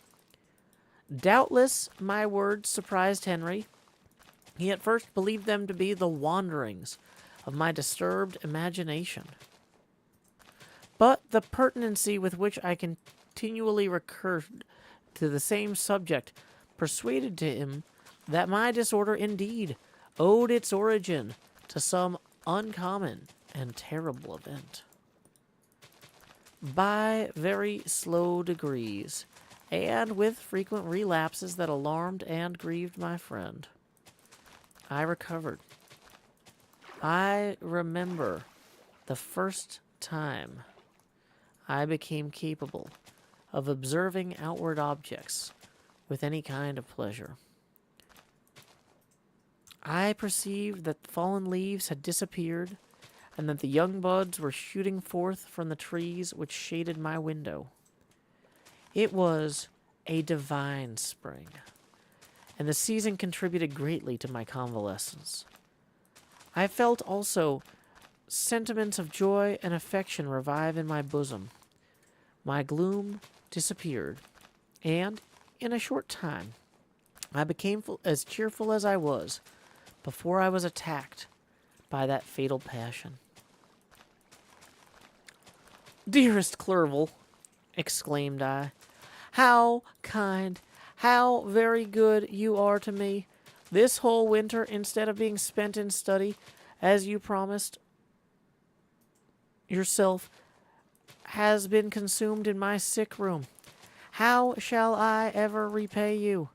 Doubtless my words surprised Henry. He at first believed them to be the wanderings of my disturbed imagination. But the pertinency with which I continually recurred to the same subject persuaded him that my disorder indeed owed its origin to some uncommon and terrible event. By very slow degrees, and with frequent relapses that alarmed and grieved my friend, I recovered. I remember the first time I became capable of observing outward objects with any kind of pleasure. I perceived that fallen leaves had disappeared, and that the young buds were shooting forth from the trees which shaded my window. It was a divine spring, and the season contributed greatly to my convalescence. I felt also sentiments of joy and affection revive in my bosom. My gloom disappeared, and in a short time I became as cheerful as I was before I was attacked by that fatal passion. "Dearest Clerval," exclaimed I, "how kind, how very good you are to me. This whole winter, instead of being spent in study, as you promised yourself, has been consumed in my sick room. How shall I ever repay you?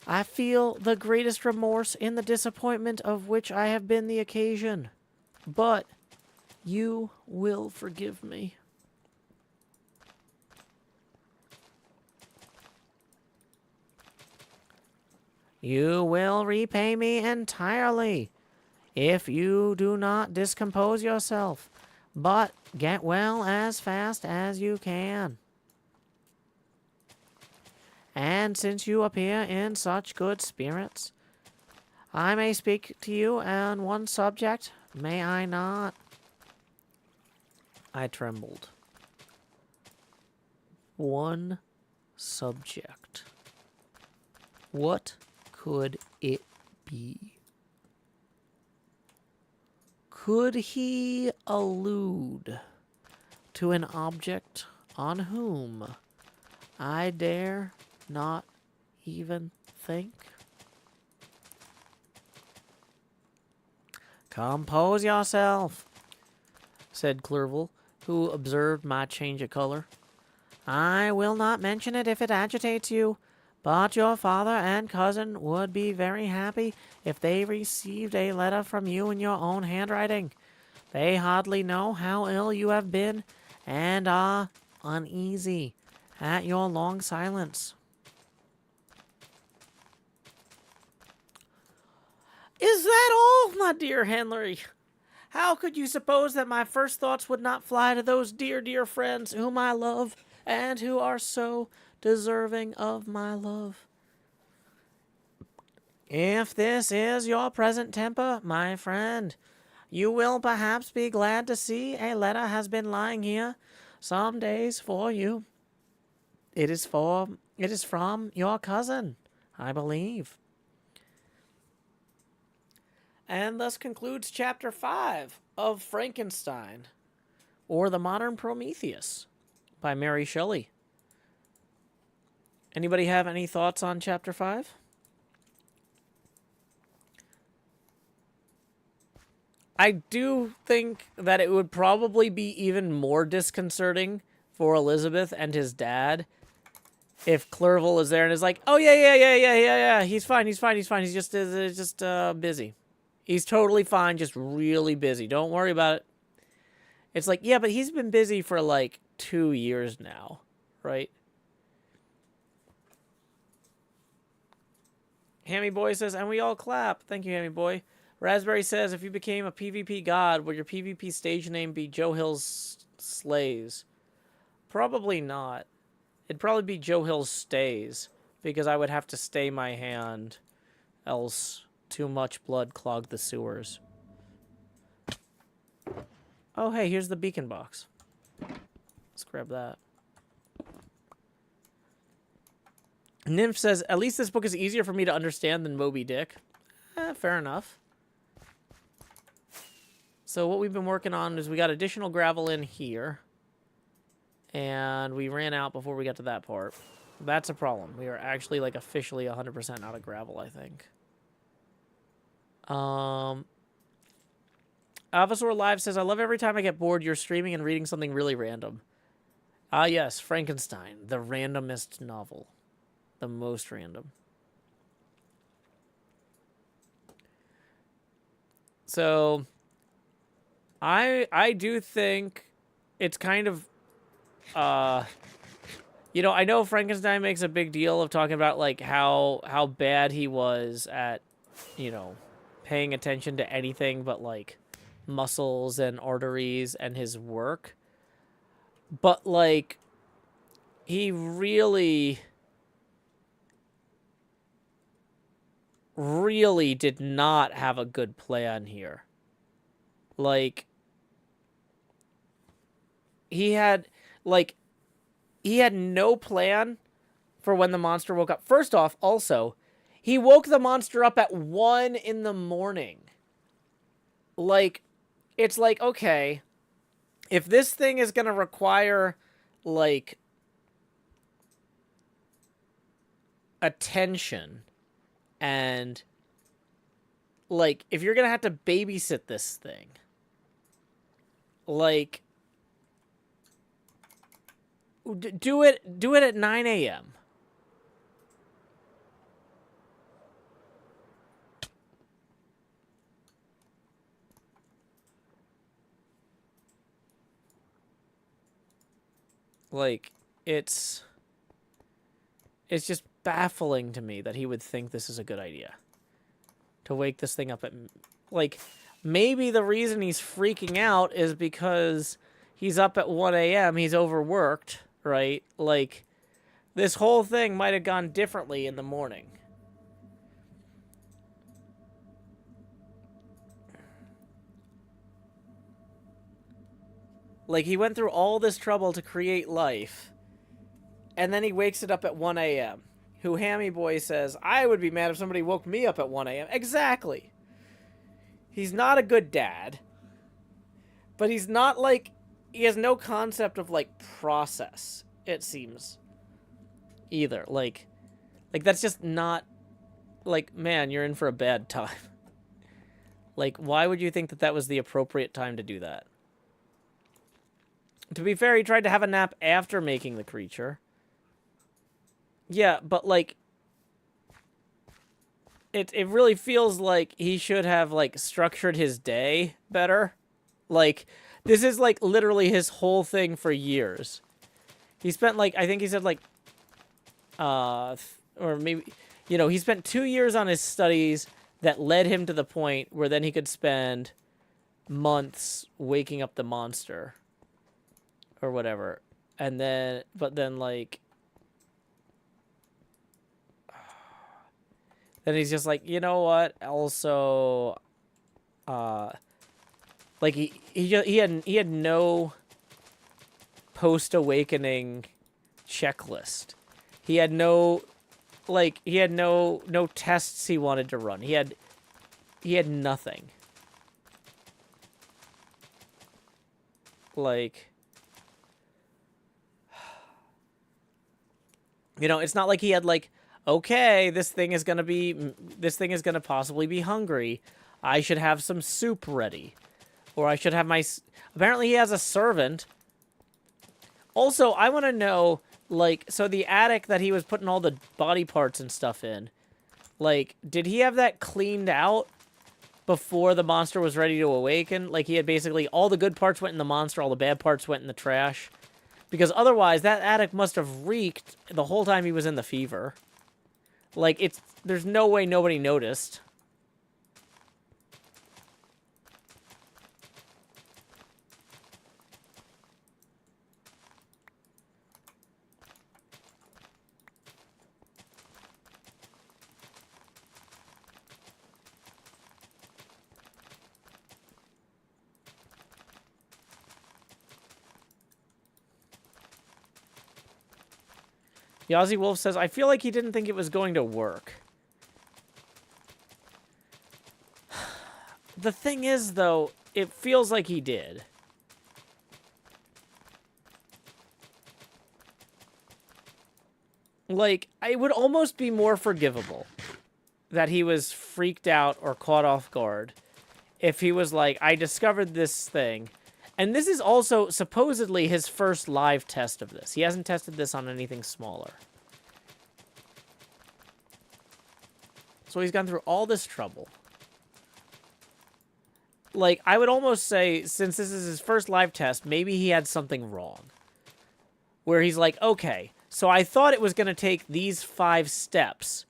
I feel the greatest remorse in the disappointment of which I have been the occasion. But you will forgive me." "You will repay me entirely, if you do not discompose yourself, but get well as fast as you can. And since you appear in such good spirits, I may speak to you on one subject, may I not?" I trembled. One subject. What could it be? Could he allude to an object on whom I dare not even think? "Compose yourself," said Clerval, who observed my change of color. "I will not mention it if it agitates you, but your father and cousin would be very happy if they received a letter from you in your own handwriting. They hardly know how ill you have been, and are uneasy at your long silence." "Is that all, my dear Henry? How could you suppose that my first thoughts would not fly to those dear, dear friends whom I love, and who are so deserving of my love? If this is your present temper, my friend, you will perhaps be glad to see a letter has been lying here some days for you. It is from your cousin, I believe." And thus concludes Chapter 5 of Frankenstein, or The Modern Prometheus, by Mary Shelley. Anybody have any thoughts on Chapter 5? I do think that it would probably be even more disconcerting for Elizabeth and his dad if Clerval is there and is like, "Oh, yeah, he's fine, he's just busy. He's totally fine, just really busy. Don't worry about it." It's like, yeah, but he's been busy for like 2 years now, right? Hammy Boy says, "And we all clap." Thank you, Hammy Boy. Raspberry says, "If you became a PvP god, would your PvP stage name be Joe Hill's Slays?" Probably not. It'd probably be Joe Hill's Stays, because I would have to stay my hand, else too much blood clogged the sewers. Oh, hey, here's the beacon box. Let's grab that. Nymph says, "At least this book is easier for me to understand than Moby Dick." Fair enough. So what we've been working on is we got additional gravel in here. And we ran out before we got to that part. That's a problem. We are actually like officially 100% out of gravel, I think. Avasaur Live says, "I love every time I get bored, you're streaming and reading something really random." Ah, yes, Frankenstein, the randomest novel. The most random. So, I do think it's kind of, you know, I know Frankenstein makes a big deal of talking about, like, how bad he was at, you know, paying attention to anything but, like, muscles and arteries and his work. But, like, he really did not have a good plan here. Like, he had no plan for when the monster woke up. First off, also, he woke the monster up at 1 in the morning. Like, it's like, okay, if this thing is going to require, like, attention, and, like, if you're going to have to babysit this thing, like, do it at 9 a.m. Like, it's just baffling to me that he would think this is a good idea. To wake this thing up at, like, maybe the reason he's freaking out is because he's up at 1 a.m., he's overworked, right? Like, this whole thing might have gone differently in the morning. Like, he went through all this trouble to create life, and then he wakes it up at 1 a.m. Who Hammy Boy says, I would be mad if somebody woke me up at 1 a.m. Exactly. He's not a good dad. But he's not, like, he has no concept of, like, process, it seems. Either. Like, that's just not, like, man, you're in for a bad time. Like, why would you think that that was the appropriate time to do that? To be fair, he tried to have a nap after making the creature. Yeah, but, like, it really feels like he should have, like, structured his day better. Like, this is, like, literally his whole thing for years. He spent, like, I think he said, like, or maybe, you know, he spent 2 years on his studies that led him to the point where then he could spend months waking up the monster. Or whatever. And then, but then, like, then he's just like, you know what? Also, like, he had no post-awakening checklist. He had no, like, no tests he wanted to run. He had nothing. Like, you know, it's not like he had, like, okay, this thing is going to possibly be hungry. I should have some soup ready. Or I should have my... Apparently he has a servant. Also, I want to know, like, so the attic that he was putting all the body parts and stuff in, like, did he have that cleaned out before the monster was ready to awaken? Like, he had basically all the good parts went in the monster, all the bad parts went in the trash. Because otherwise, that attic must have reeked the whole time he was in the fever. Like, there's no way nobody noticed. Yazzie Wolf says, I feel like he didn't think it was going to work. The thing is, though, it feels like he did. Like, it would almost be more forgivable that he was freaked out or caught off guard if he was like, I discovered this thing. And this is also supposedly his first live test of this. He hasn't tested this on anything smaller. So he's gone through all this trouble. Like, I would almost say, since this is his first live test, maybe he had something wrong. Where he's like, okay, so I thought it was going to take these 5 steps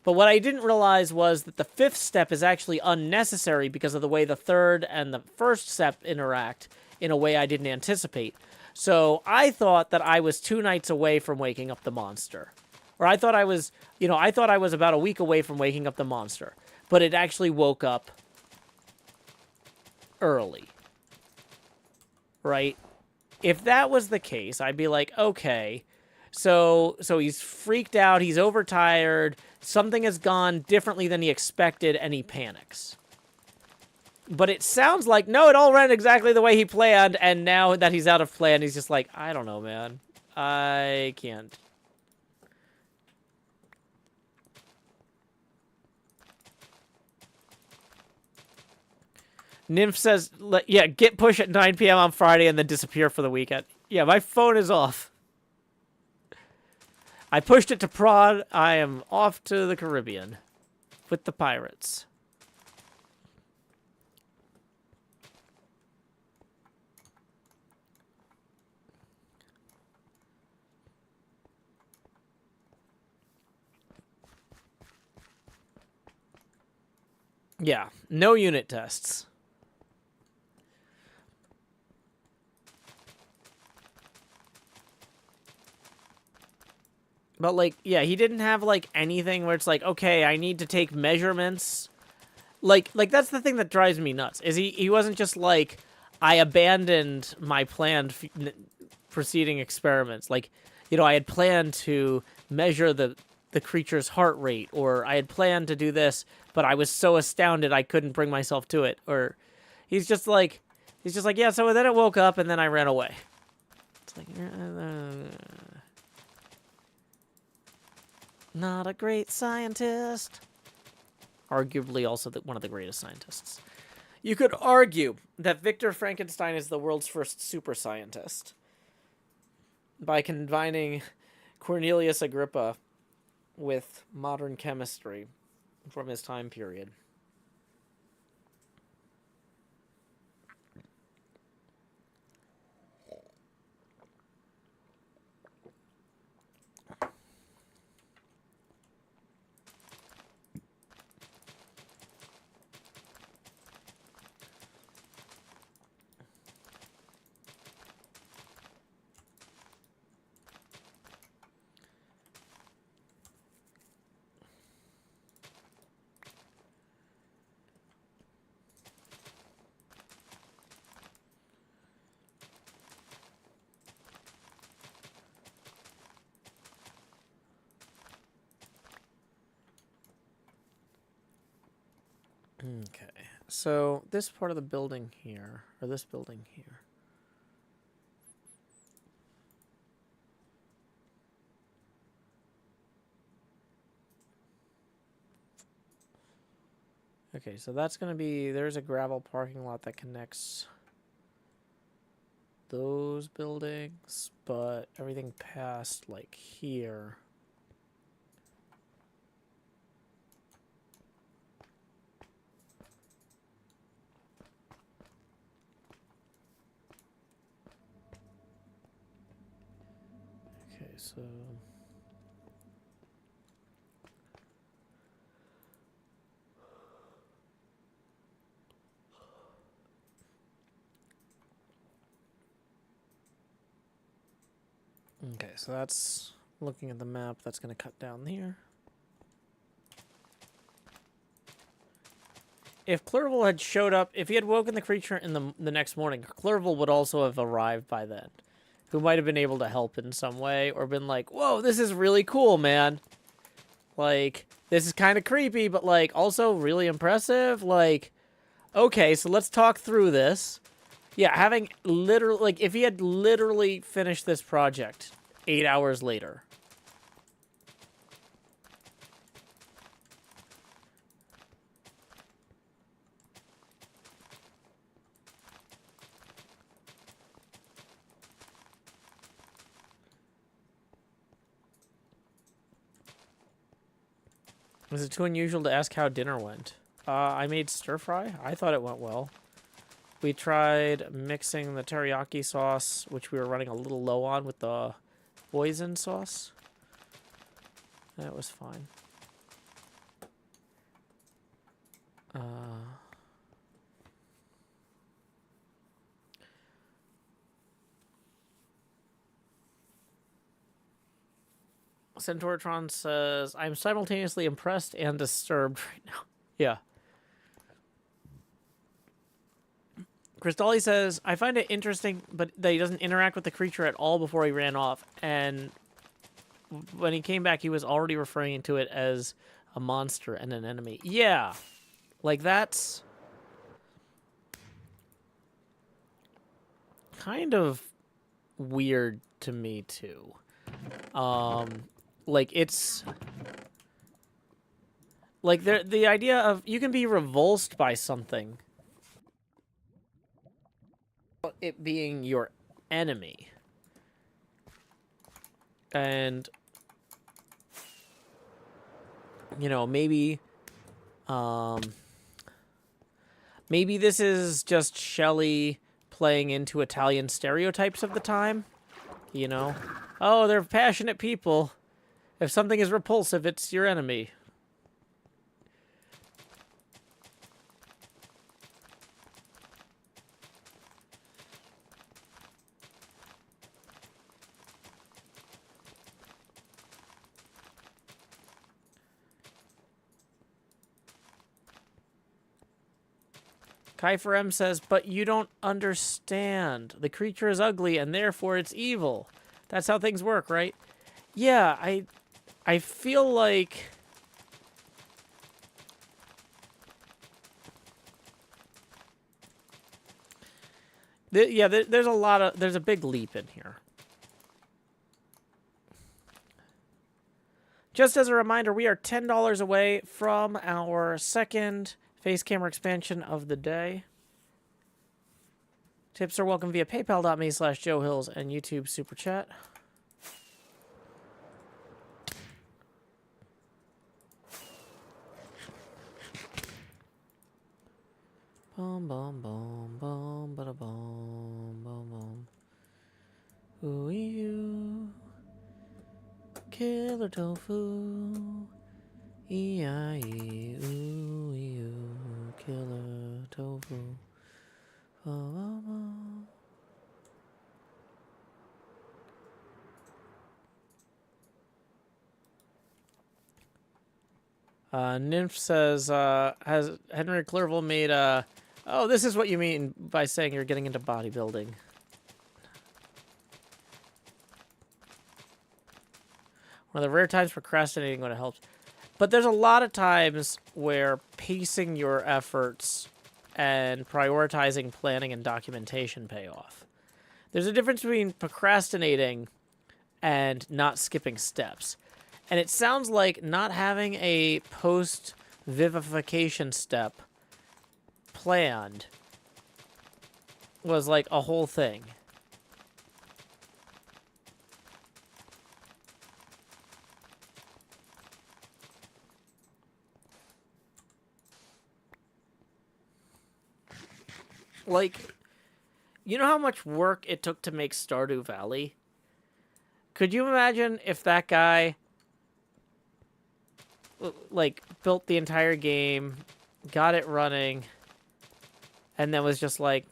But what I didn't realize was that the 5th step is actually unnecessary because of the way the 3rd and the 1st step interact in a way I didn't anticipate. So I thought that I was 2 nights away from waking up the monster. Or I thought I was, I thought I was about a week away from waking up the monster. But it actually woke up early. Right? If that was the case, I'd be like, okay, so he's freaked out, he's overtired, something has gone differently than he expected, and he panics. But it sounds like, no, it all ran exactly the way he planned, and now that he's out of plan, he's just like, I don't know, man. I can't. Nymph says, yeah, get push at 9 p.m. on Friday and then disappear for the weekend. Yeah, my phone is off. I pushed it to prod. I am off to the Caribbean with the pirates. Yeah, no unit tests. But, like, yeah, he didn't have, like, anything where it's like, okay, I need to take measurements. Like that's the thing that drives me nuts, is he wasn't just like, I abandoned my planned preceding experiments. Like, I had planned to measure the creature's heart rate, or I had planned to do this, but I was so astounded I couldn't bring myself to it. Or he's just like, yeah, so then it woke up and then I ran away. It's like, not a great scientist. Arguably also one of the greatest scientists. You could argue that Victor Frankenstein is the world's first super scientist by combining Cornelius Agrippa with modern chemistry from his time period. Okay, so this part of the building here, or this building here. Okay, so that's going to be, there's a gravel parking lot that connects those buildings, but everything past, like, here. Okay, so... Okay, so that's, looking at the map, that's going to cut down here. If Clerval had showed up, if he had woken the creature in the next morning, Clerval would also have arrived by then. Who might have been able to help in some way, or been like, whoa, this is really cool, man. Like, this is kind of creepy, but, like, also really impressive. Like, okay, so let's talk through this. Yeah, having literally, like, if he had literally finished this project 8 hours later. Was it too unusual to ask how dinner went? I made stir fry. I thought it went well. We tried mixing the teriyaki sauce, which we were running a little low on, with the hoisin sauce. That was fine. Uh, Centauratron says, I'm simultaneously impressed and disturbed right now. Yeah. Cristalli says, I find it interesting, but that he doesn't interact with the creature at all before he ran off. And when he came back, he was already referring to it as a monster and an enemy. Yeah. Like, that's kind of weird to me, too. Like, it's... Like, the idea of you can be revulsed by something, it being your enemy. And, you know, maybe this is just Shelley playing into Italian stereotypes of the time. You know? Oh, they're passionate people. If something is repulsive, it's your enemy. Kai4M says, but you don't understand. The creature is ugly, and therefore it's evil. That's how things work, right? Yeah, I feel like... there's a big leap in here. Just as a reminder, we are $10 away from our second face camera expansion of the day. Tips are welcome via paypal.me/JoeHills and YouTube Super Chat. Boom, boom, boom, boom, bada boom, boom, boom. Ooh, you killer tofu. E-I-E, ooh, you killer tofu. Oh, oh, oh. Nymph says, has Henry Clerval made a... Oh, this is what you mean by saying you're getting into bodybuilding. One of the rare times procrastinating when it helps. But there's a lot of times where pacing your efforts and prioritizing planning and documentation pay off. There's a difference between procrastinating and not skipping steps. And it sounds like not having a post-vivification step planned was like a whole thing. Like, you know how much work it took to make Stardew Valley? Could you imagine if that guy, like, built the entire game, got it running, and then was just like,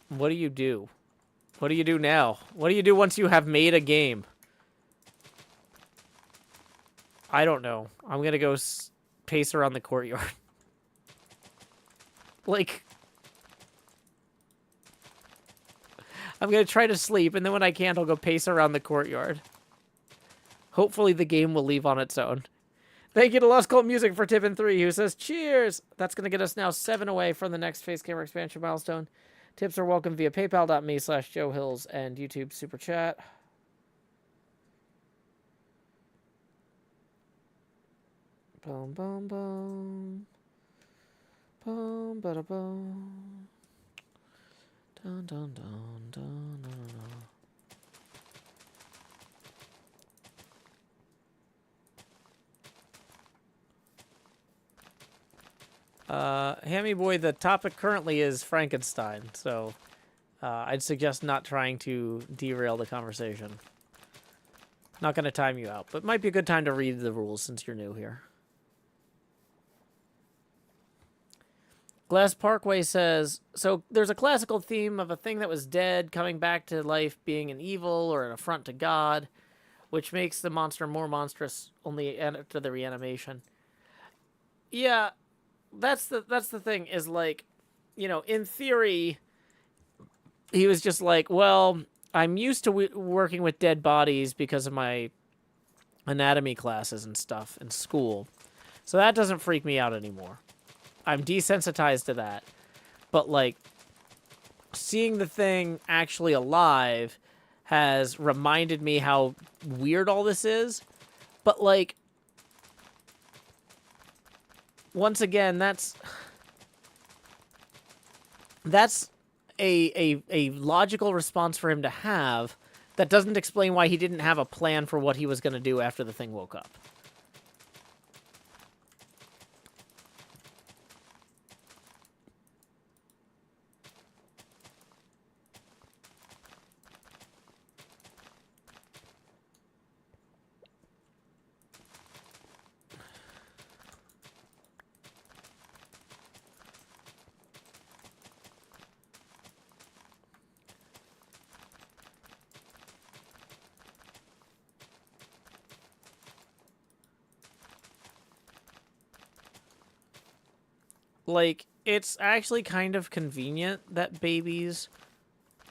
what do you do? What do you do now? What do you do once you have made a game? I don't know. I'm gonna go pace around the courtyard. Like, I'm gonna try to sleep, and then when I can't, I'll go pace around the courtyard. Hopefully the game will leave on its own. Thank you to Lost Cult Music for tipping 3, who says, cheers! That's going to get us now 7 away from the next face camera expansion milestone. Tips are welcome via paypal.me/JoeHills and YouTube Super Chat. Boom, boom, boom. Boom, bada boom. Dun, dun, dun, dun, dun, dun. Hammy boy, the topic currently is Frankenstein, so I'd suggest not trying to derail the conversation. Not going to time you out, but might be a good time to read the rules since you're new here. Glass Parkway says, so there's a classical theme of a thing that was dead coming back to life being an evil or an affront to God, which makes the monster more monstrous only after the reanimation. Yeah, that's the thing is like, in theory, he was just like, well, I'm used to working with dead bodies because of my anatomy classes and stuff in school. So that doesn't freak me out anymore. I'm desensitized to that. But, like, seeing the thing actually alive has reminded me how weird all this is. But, like, once again, that's a logical response for him to have that doesn't explain why he didn't have a plan for what he was going to do after the thing woke up. Like, it's actually kind of convenient that babies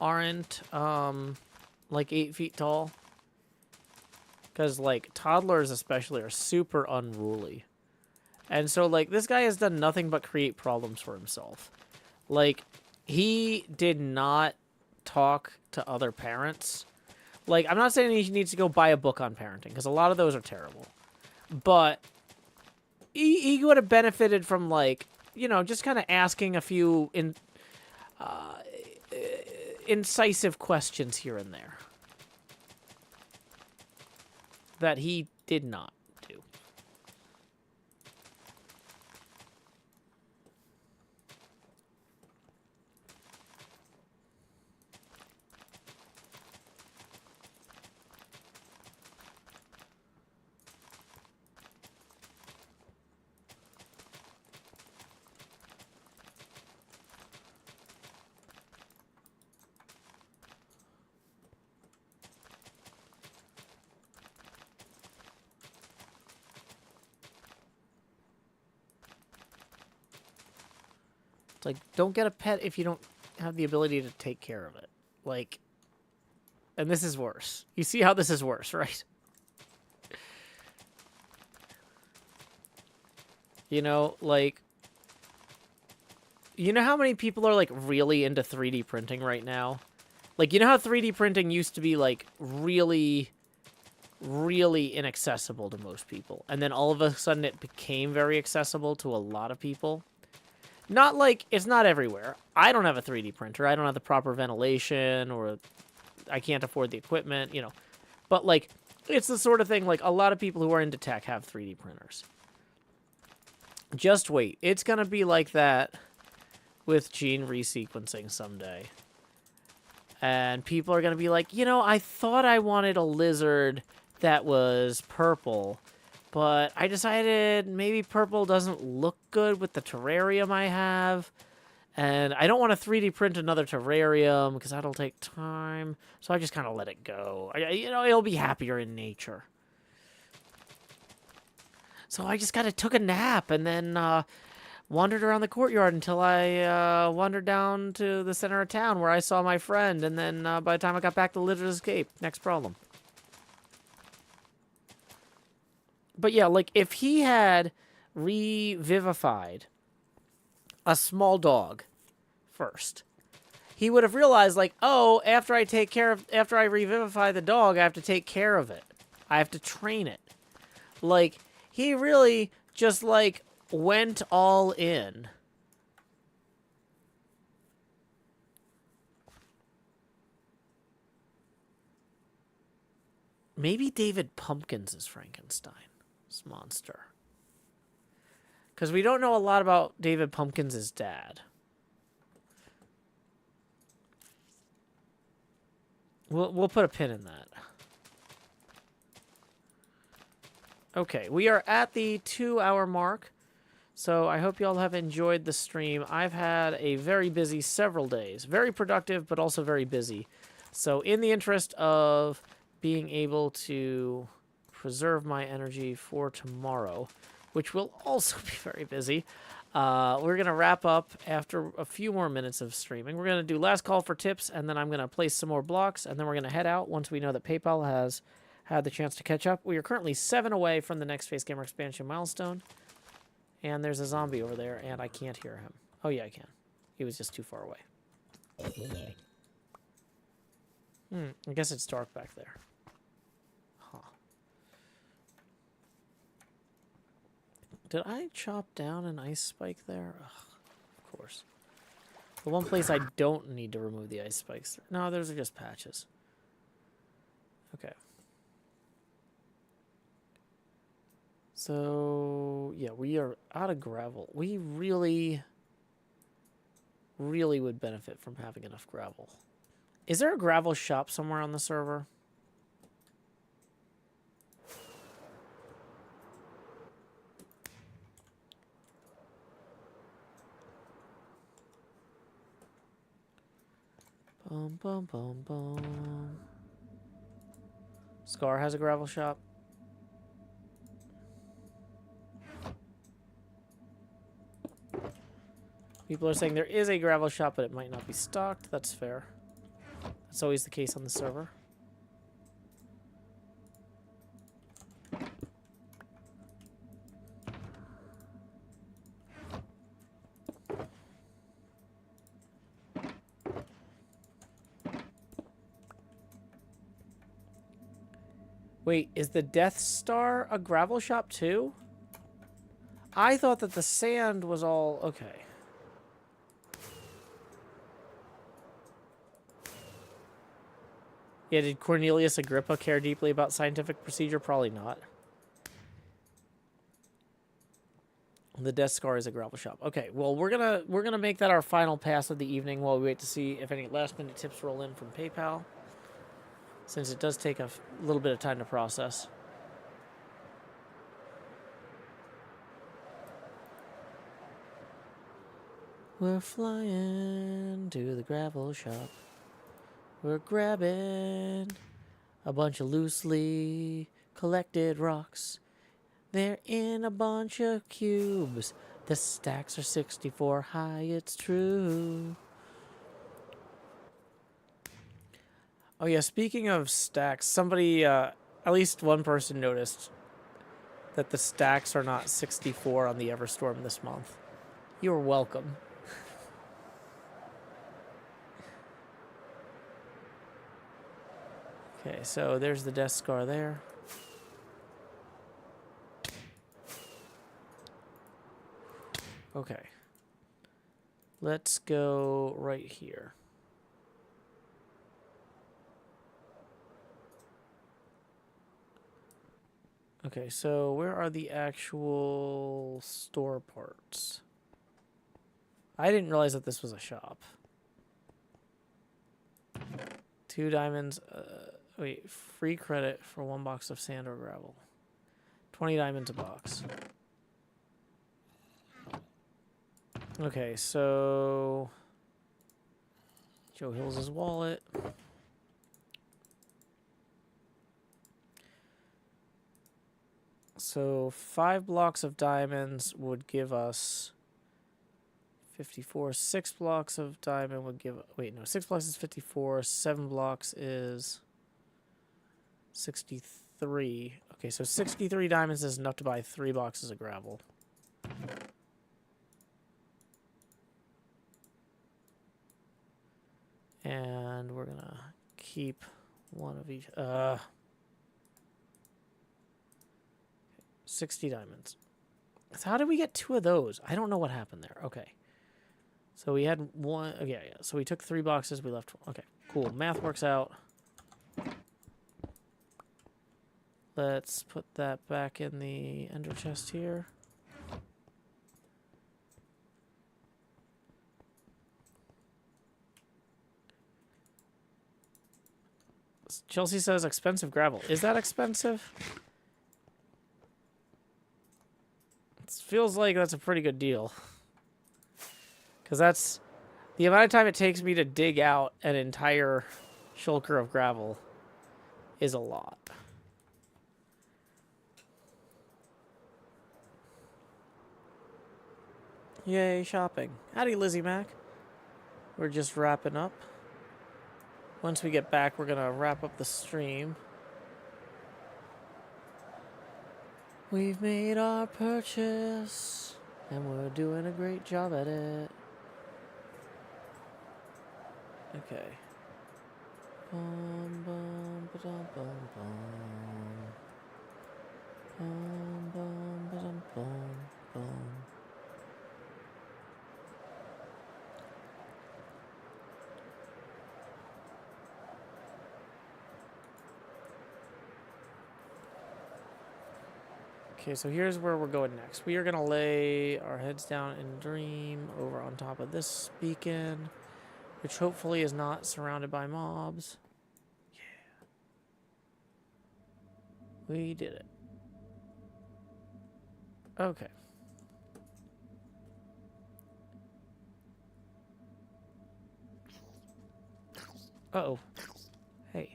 aren't, like 8 feet tall. Because, like, toddlers especially are super unruly. And so, like, this guy has done nothing but create problems for himself. Like, he did not talk to other parents. Like, I'm not saying he needs to go buy a book on parenting, because a lot of those are terrible. But he would have benefited from, like, just kind of asking a few incisive questions here and there that he did not do. It's like, don't get a pet if you don't have the ability to take care of it. Like, and this is worse. You see how this is worse, right? Like, you know how many people are, like, really into 3D printing right now? Like, you know how 3D printing used to be, like, really, really inaccessible to most people? And then all of a sudden it became very accessible to a lot of people? Not like, it's not everywhere. I don't have a 3D printer. I don't have the proper ventilation, or I can't afford the equipment, But, like, it's the sort of thing, like, a lot of people who are into tech have 3D printers. Just wait. It's going to be like that with gene resequencing someday. And people are going to be like, I thought I wanted a lizard that was purple, but I decided maybe purple doesn't look good with the terrarium I have. And I don't want to 3D print another terrarium because that'll take time. So I just kind of let it go. It'll be happier in nature. So I just kind of took a nap and then wandered around the courtyard until I wandered down to the center of town where I saw my friend. And then by the time I got back, the lizard escaped. Next problem. But yeah, like, if he had revivified a small dog first, he would have realized, like, oh, after I revivify the dog, I have to take care of it. I have to train it. Like, he really just, like, went all in. Maybe David Pumpkins is Frankenstein. Monster. Because we don't know a lot about David Pumpkins' dad. We'll put a pin in that. Okay, we are at the 2-hour mark. So I hope you all have enjoyed the stream. I've had a very busy several days. Very productive, but also very busy. So in the interest of being able to preserve my energy for tomorrow, which will also be very busy, we're going to wrap up after a few more minutes of streaming. We're going to do last call for tips, and then I'm going to place some more blocks, and then we're going to head out once we know that PayPal has had the chance to catch up. We are currently 7 away from the next Face Gamer expansion milestone. And there's a zombie over there, and I can't hear him. Oh, yeah, I can. He was just too far away. I guess it's dark back there. Huh. Did I chop down an ice spike there? Ugh, of course. The one place I don't need to remove the ice spikes. No, those are just patches. Okay. So, yeah, we are out of gravel. We really would benefit from having enough gravel. Is there a gravel shop somewhere on the server? Bum, bum, bum, bum. Scar has a gravel shop. People are saying there is a gravel shop, but it might not be stocked. That's fair. That's always the case on the server. Wait, is the Death Star a gravel shop too? I thought that the sand was all... Okay. Yeah, did Cornelius Agrippa care deeply about scientific procedure? Probably not. The Death Scar is a gravel shop. Okay, well we're gonna make that our final pass of the evening while we wait to see if any last minute tips roll in from PayPal, since it does take a little bit of time to process. We're flying to the gravel shop. We're grabbing a bunch of loosely collected rocks. They're in a bunch of cubes. The stacks are 64 high, it's true. Oh yeah, speaking of stacks, somebody, at least one person noticed that the stacks are not 64 on the Everstorm this month. You're welcome. Okay, so there's the Death Scar there. Okay. Let's go right here. Okay, so where are the actual store parts? I didn't realize that this was a shop. 2 diamonds. Wait, free credit for 1 box of sand or gravel. 20 diamonds a box. Okay, so Joe Hills' wallet. So 5 blocks of diamonds would give us 54. 6 blocks of diamond would give... Wait, no. 6 blocks is 54. 7 blocks is 63. Okay, so 63 diamonds is enough to buy 3 boxes of gravel. And we're going to keep 1 of each... 60 diamonds. So how did we get 2 of those? I don't know what happened there. Okay. So we had 1... Okay, yeah. So we took 3 boxes. We left... Okay, cool. Math works out. Let's put that back in the ender chest here. Chelsea says expensive gravel. Is that expensive? feels like that's a pretty good deal. Because that's the amount of time it takes me to dig out an entire shulker of gravel is a lot. Yay, shopping. Howdy, Lizzie Mac. We're just wrapping up. Once we get back, we're going to wrap up the stream. We've made our purchase, and we're doing a great job at it. Okay. Bum, bum, ba-dum, bum, bum. Bum, bum, ba-dum, bum, bum. Okay, so here's where we're going next. We are going to lay our heads down and dream over on top of this beacon, which hopefully is not surrounded by mobs. Yeah. We did it. Okay. Uh-oh. Hey,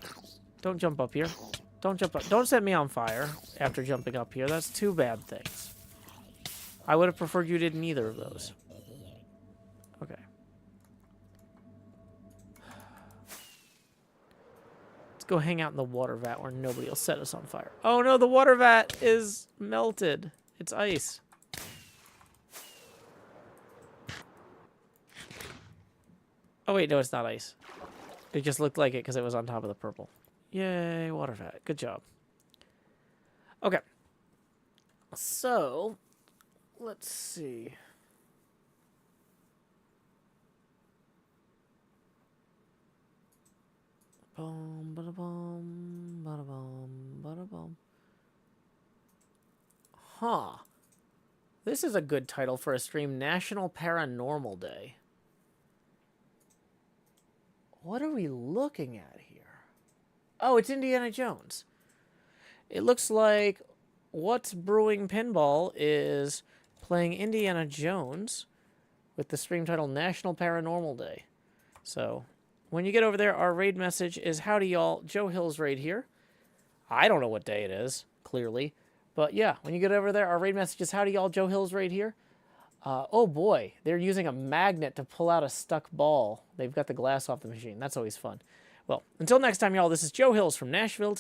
don't jump up here. Don't jump up. Don't set me on fire after jumping up here. That's two bad things. I would have preferred you did neither of those. Okay. Let's go hang out in the water vat where nobody will set us on fire. Oh no, the water vat is melted. It's ice. Oh wait, no, it's not ice. It just looked like it because it was on top of the purple. Yay, water vat. Good job. Okay. So, let's see. Boom, bada boom, bada boom, bada boom. Huh. This is a good title for a stream. National Paranormal Day. What are we looking at here? Oh, it's Indiana Jones. It looks like What's Brewing Pinball is playing Indiana Jones with the stream title National Paranormal Day. So, when you get over there, our raid message is, howdy y'all, Joe Hill's raid here. I don't know what day it is, clearly. But yeah, when you get over there, our raid message is, howdy y'all, Joe Hill's raid here. Oh boy, they're using a magnet to pull out a stuck ball. They've got the glass off the machine. That's always fun. Well, until next time, y'all, this is Joe Hills from Nashville, Tennessee.